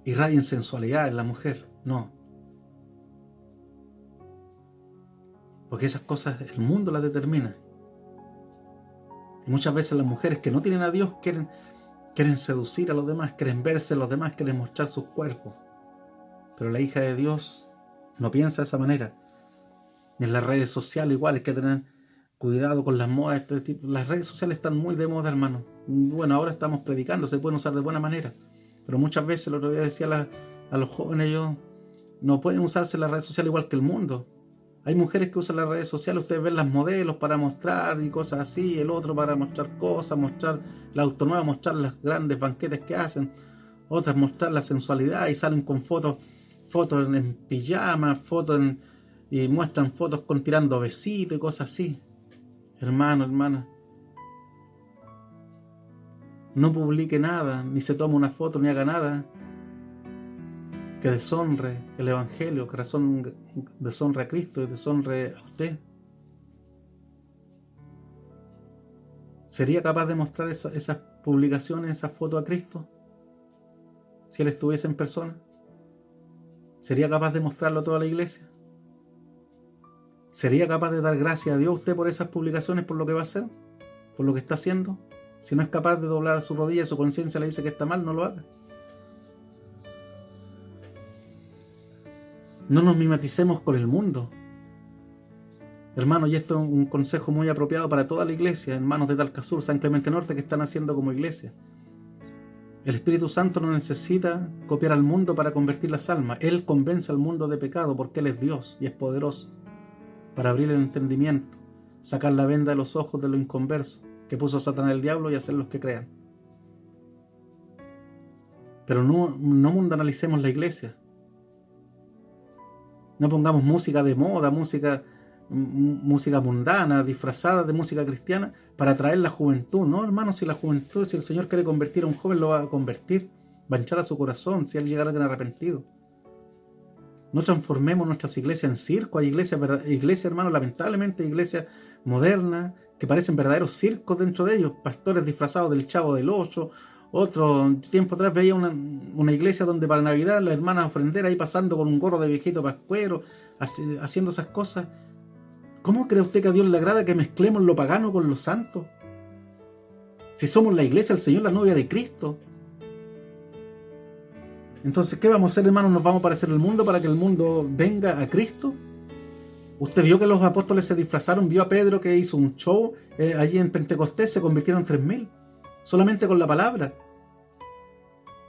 irradien sensualidad en la mujer. No. Porque esas cosas el mundo las determina. Y muchas veces las mujeres que no tienen a Dios quieren seducir a los demás, quieren verse a los demás, quieren mostrar sus cuerpos. Pero la hija de Dios no piensa de esa manera. Y en las redes sociales igual hay que tener Cuidado con las modas, este tipo. Las redes sociales están muy de moda, hermano. Bueno, ahora estamos predicando, se pueden usar de buena manera. Pero muchas veces, el otro día decía a los jóvenes, no pueden usarse las redes sociales igual que el mundo. Hay mujeres que usan las redes sociales, ustedes ven las modelos para mostrar y cosas así, el otro para mostrar cosas, mostrar la autonueva, mostrar las grandes banquetes que hacen, otras mostrar la sensualidad y salen con fotos en pijama, y muestran fotos con tirando besitos y cosas así. Hermano, hermana, no publique nada, ni se tome una foto, ni haga nada que deshonre el Evangelio, que deshonre a Cristo y deshonre a usted. ¿Sería capaz de mostrar esas publicaciones, esas fotos a Cristo? Si Él estuviese en persona. ¿Sería capaz de mostrarlo a toda la iglesia? ¿Sería capaz de dar gracias a Dios usted por esas publicaciones, por lo que va a hacer? ¿Por lo que está haciendo? Si no es capaz de doblar su rodilla y su conciencia le dice que está mal, no lo haga. No nos mimeticemos con el mundo. Hermano, y esto es un consejo muy apropiado para toda la iglesia, hermanos de Talca Sur, San Clemente Norte, que están haciendo como iglesia. El Espíritu Santo no necesita copiar al mundo para convertir las almas. Él convence al mundo de pecado porque Él es Dios y es poderoso para abrir el entendimiento, sacar la venda de los ojos de los inconversos que puso Satanás el diablo y hacerlos que crean. Pero no mundanalicemos la iglesia. No pongamos música de moda, música mundana, disfrazada de música cristiana para atraer la juventud. No, hermano, si el Señor quiere convertir a un joven, lo va a convertir, va a hinchar a su corazón si Él llegara a arrepentido. No transformemos nuestras iglesias en circo. Hay iglesias, hermano, lamentablemente, iglesias modernas que parecen verdaderos circos dentro de ellos, pastores disfrazados del Chavo del Ocho. Otro tiempo atrás veía una iglesia donde para Navidad las hermanas ofrenderas ahí pasando con un gorro de viejito pascuero, haciendo esas cosas. ¿Cómo cree usted que a Dios le agrada que mezclemos lo pagano con lo santo? Si somos la iglesia del Señor, la novia de Cristo. Entonces, ¿qué vamos a hacer, hermanos? ¿Nos vamos a parecer al mundo para que el mundo venga a Cristo? Usted vio que los apóstoles se disfrazaron, vio a Pedro que hizo un show allí en Pentecostés, se convirtieron 3.000, solamente con la palabra.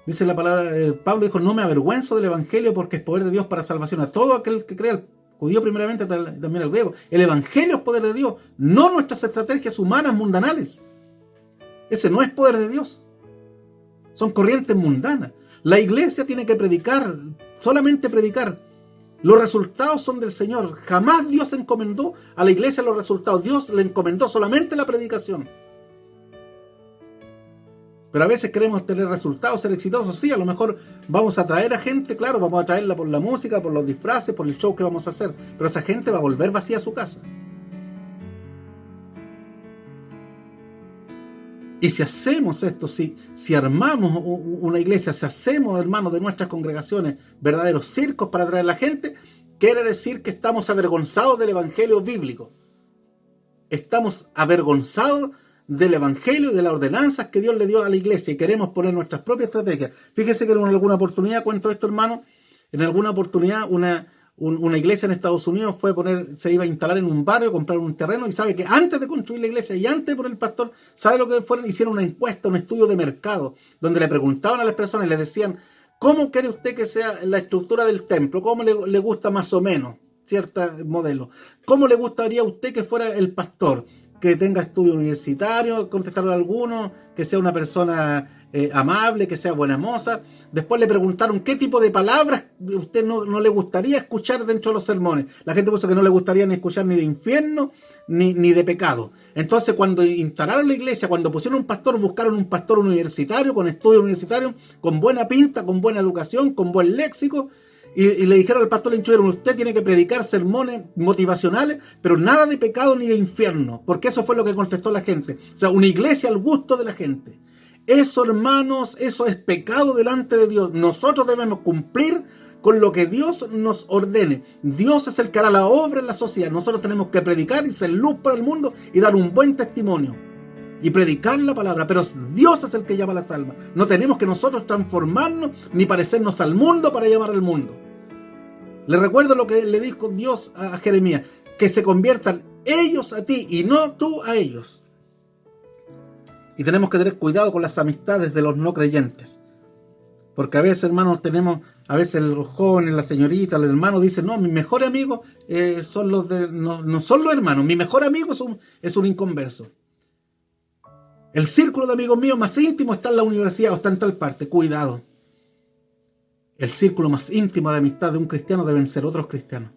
Dice la palabra, Pablo dijo, no me avergüenzo del Evangelio porque es poder de Dios para salvación a todo aquel que crea, al judío primeramente, también al griego. El Evangelio es poder de Dios, no nuestras estrategias humanas mundanales. Ese no es poder de Dios. Son corrientes mundanas. La iglesia tiene que predicar, solamente predicar. Los resultados son del Señor. Jamás Dios encomendó a la iglesia los resultados. Dios le encomendó solamente la predicación. Pero a veces queremos tener resultados, ser exitosos. Sí, a lo mejor vamos a atraer a gente, claro, vamos a atraerla por la música, por los disfraces, por el show que vamos a hacer. Pero esa gente va a volver vacía a su casa. Y si hacemos esto, si armamos una iglesia, si hacemos, hermanos, de nuestras congregaciones verdaderos circos para atraer a la gente, quiere decir que estamos avergonzados del Evangelio bíblico. Estamos avergonzados del Evangelio y de las ordenanzas que Dios le dio a la iglesia y queremos poner nuestras propias estrategias. Fíjese que en alguna oportunidad, cuento esto, hermano, en alguna oportunidad una iglesia en Estados Unidos se iba a instalar en un barrio, comprar un terreno, y sabe que antes de construir la iglesia y antes de poner el pastor, ¿sabe lo que fueron? Hicieron una encuesta, un estudio de mercado, donde le preguntaban a las personas y les decían, ¿cómo quiere usted que sea la estructura del templo? ¿Cómo le gusta más o menos cierto modelo? ¿Cómo le gustaría a usted que fuera el pastor? Que tenga estudio universitario, contestaron algunos, que sea una persona amable, que sea buena moza. Después le preguntaron qué tipo de palabras usted no le gustaría escuchar dentro de los sermones. La gente puso que no le gustaría ni escuchar ni de infierno ni de pecado. Entonces, cuando instalaron la iglesia, cuando pusieron un pastor, buscaron un pastor universitario, con estudio universitario, con buena pinta, con buena educación, con buen léxico. Y le dijeron al pastor, le instruyeron, usted tiene que predicar sermones motivacionales, pero nada de pecado ni de infierno, porque eso fue lo que contestó la gente. O sea, una iglesia al gusto de la gente. Eso, hermanos, eso es pecado delante de Dios. Nosotros debemos cumplir con lo que Dios nos ordene. Dios es el que hará la obra en la sociedad. Nosotros tenemos que predicar y ser luz para el mundo y dar un buen testimonio. Y predicar la palabra, pero Dios es el que llama a las almas. No tenemos que nosotros transformarnos ni parecernos al mundo para llamar al mundo. Le recuerdo lo que le dijo Dios a Jeremías, que se conviertan ellos a ti y no tú a ellos. Y tenemos que tener cuidado con las amistades de los no creyentes. Porque a veces, hermanos, a veces los jóvenes, la señorita, los hermanos dicen, no, mis mejores amigos son no son los hermanos, mi mejor amigo es un inconverso. El círculo de amigos míos más íntimo está en la universidad o está en tal parte. Cuidado. El círculo más íntimo de amistad de un cristiano deben ser otros cristianos.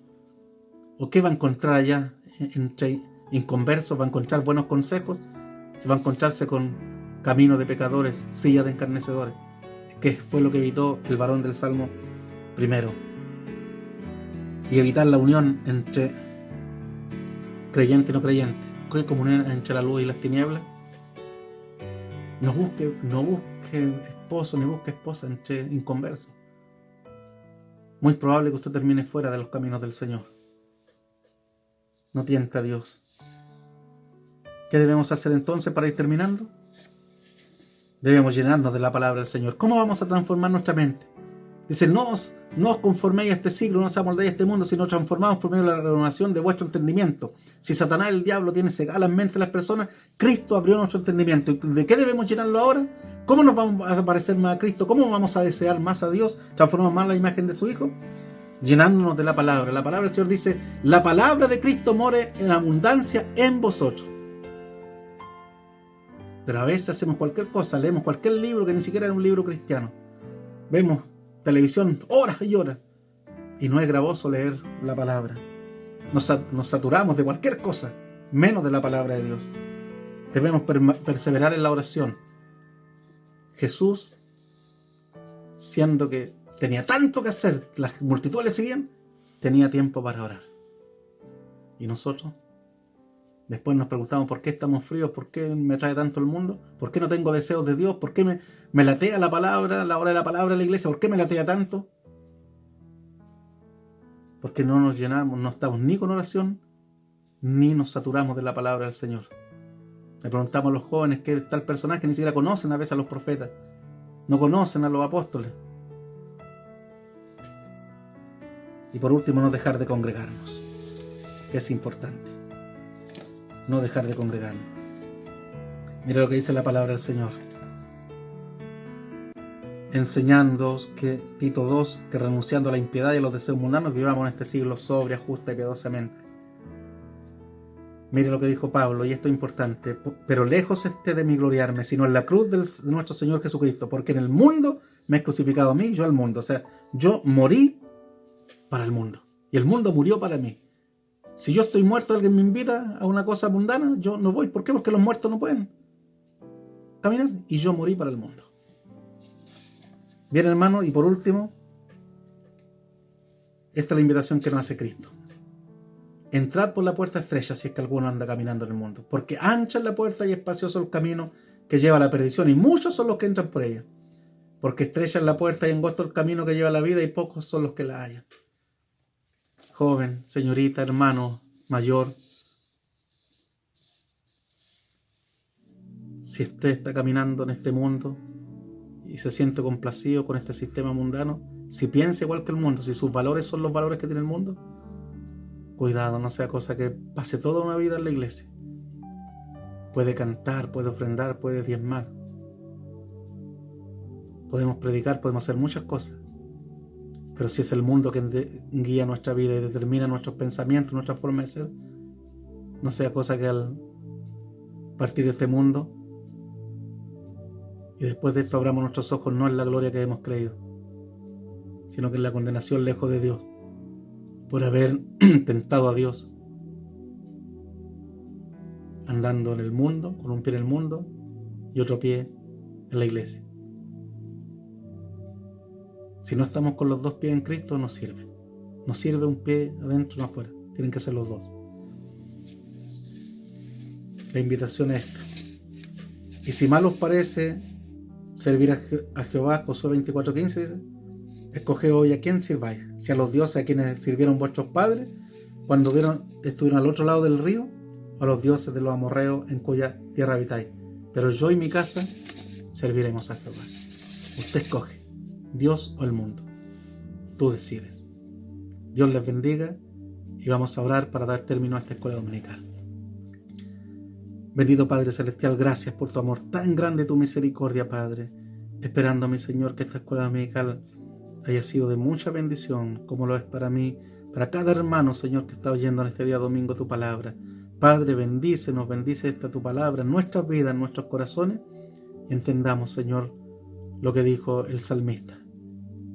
¿O qué va a encontrar allá entre inconversos? ¿Va a encontrar buenos consejos? ¿Se va a encontrarse con caminos de pecadores, sillas de escarnecedores? Que fue lo que evitó el varón del Salmo primero. Y evitar la unión entre creyente y no creyente. ¿Qué comunión entre la luz y las tinieblas? No busque esposo ni busque esposa entre inconversos. Muy probable que usted termine fuera de los caminos del Señor. No tiente a Dios. ¿Qué debemos hacer entonces para ir terminando? Debemos llenarnos de la palabra del Señor. ¿Cómo vamos a transformar nuestra mente? Dice, no os conforméis a este siglo, no os amoldeis a este mundo, sino transformaos por medio de la renovación de vuestro entendimiento. Si Satanás, el diablo, tiene cegadas las mentes de las personas, Cristo abrió nuestro entendimiento. ¿De qué debemos llenarlo ahora? ¿Cómo nos vamos a parecer más a Cristo? ¿Cómo vamos a desear más a Dios? ¿Transformar más la imagen de su Hijo? Llenándonos de la palabra. La palabra del Señor dice, la palabra de Cristo more en abundancia en vosotros. Pero a veces hacemos cualquier cosa, leemos cualquier libro que ni siquiera es un libro cristiano. Vemos televisión horas y horas. Y no es gravoso leer la palabra. Nos saturamos de cualquier cosa, menos de la palabra de Dios. Debemos perseverar en la oración. Jesús, siendo que tenía tanto que hacer, las multitudes le seguían, tenía tiempo para orar. ¿Y nosotros? Después nos preguntamos por qué estamos fríos, por qué me trae tanto el mundo, por qué no tengo deseos de Dios, por qué me latea la palabra, la hora de la palabra en la iglesia, por qué me latea tanto. Porque no nos llenamos, no estamos ni con oración, ni nos saturamos de la palabra del Señor. Le preguntamos a los jóvenes qué tal personaje, ni siquiera conocen a veces a los profetas, no conocen a los apóstoles. Y por último, no dejar de congregarnos, que es importante. No dejar de congregarnos. Mira lo que dice la palabra del Señor. Enseñándoos que Tito 2, que renunciando a la impiedad y a los deseos mundanos, vivamos en este siglo sobria, justa y piadosamente. Mire lo que dijo Pablo, y esto es importante. Pero lejos esté de mí gloriarme, sino en la cruz de nuestro Señor Jesucristo, porque en el mundo me he crucificado a mí, yo al mundo. O sea, yo morí para el mundo, y el mundo murió para mí. Si yo estoy muerto, alguien me invita a una cosa mundana, yo no voy. ¿Por qué? Porque los muertos no pueden caminar, y yo morí para el mundo. Bien, hermano, y por último, esta es la invitación que nos hace Cristo. Entrad por la puerta estrecha si es que alguno anda caminando en el mundo, porque ancha es la puerta y espacioso el camino que lleva a la perdición, y muchos son los que entran por ella. Porque estrecha es la puerta y angosto el camino que lleva a la vida, y pocos son los que la hallan. Joven, señorita, hermano, mayor, si usted está caminando en este mundo y se siente complacido con este sistema mundano, si piensa igual que el mundo, si sus valores son los valores que tiene el mundo, cuidado, no sea cosa que pase toda una vida en la iglesia. Puede cantar, puede ofrendar, puede diezmar, podemos predicar, podemos hacer muchas cosas. Pero si es el mundo que guía nuestra vida y determina nuestros pensamientos, nuestra forma de ser, no sea cosa que al partir de este mundo y después de esto abramos nuestros ojos no en la gloria que hemos creído, sino que en la condenación lejos de Dios, por haber tentado a Dios, andando en el mundo, con un pie en el mundo y otro pie en la iglesia. Si no estamos con los dos pies en Cristo, no sirve. No sirve un pie adentro y afuera. Tienen que ser los dos. La invitación es esta. Y si mal os parece servir a Jehová, Josué 24:15 dice, escoge hoy a quién sirváis. Si a los dioses a quienes sirvieron vuestros padres cuando estuvieron al otro lado del río, o a los dioses de los amorreos en cuya tierra habitáis. Pero yo y mi casa serviremos a Jehová. Usted escoge. Dios o el mundo. Tú decides. Dios les bendiga y vamos a orar para dar término a esta escuela dominical. Bendito Padre Celestial, gracias por tu amor tan grande, tu misericordia, Padre. Esperando, mi Señor, que esta escuela dominical haya sido de mucha bendición, como lo es para mí, para cada hermano, Señor, que está oyendo en este día domingo tu palabra. Padre, bendícenos, bendice esta tu palabra en nuestras vidas, en nuestros corazones, y entendamos, Señor, lo que dijo el salmista.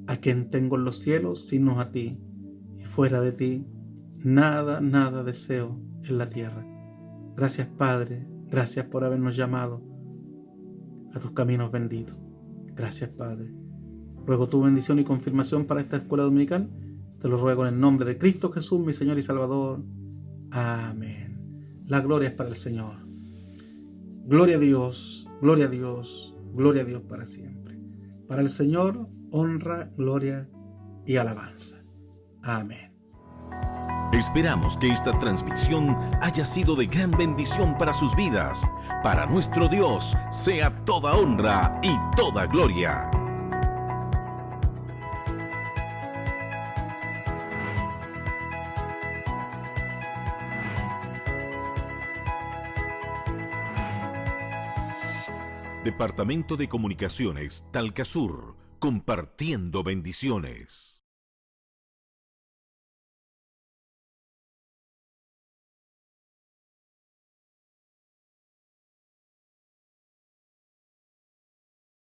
A quien tengo en los cielos, sino a ti, y fuera de ti, nada, nada deseo en la tierra. Gracias, Padre, gracias por habernos llamado a tus caminos benditos. Gracias, Padre. Ruego tu bendición y confirmación para esta escuela dominical. Te lo ruego en el nombre de Cristo Jesús, mi Señor y Salvador. Amén. La gloria es para el Señor. Gloria a Dios, gloria a Dios, gloria a Dios para siempre. Para el Señor, honra, gloria y alabanza. Amén. Esperamos que esta transmisión haya sido de gran bendición para sus vidas. Para nuestro Dios sea toda honra y toda gloria. Departamento de Comunicaciones Talca Sur, compartiendo bendiciones.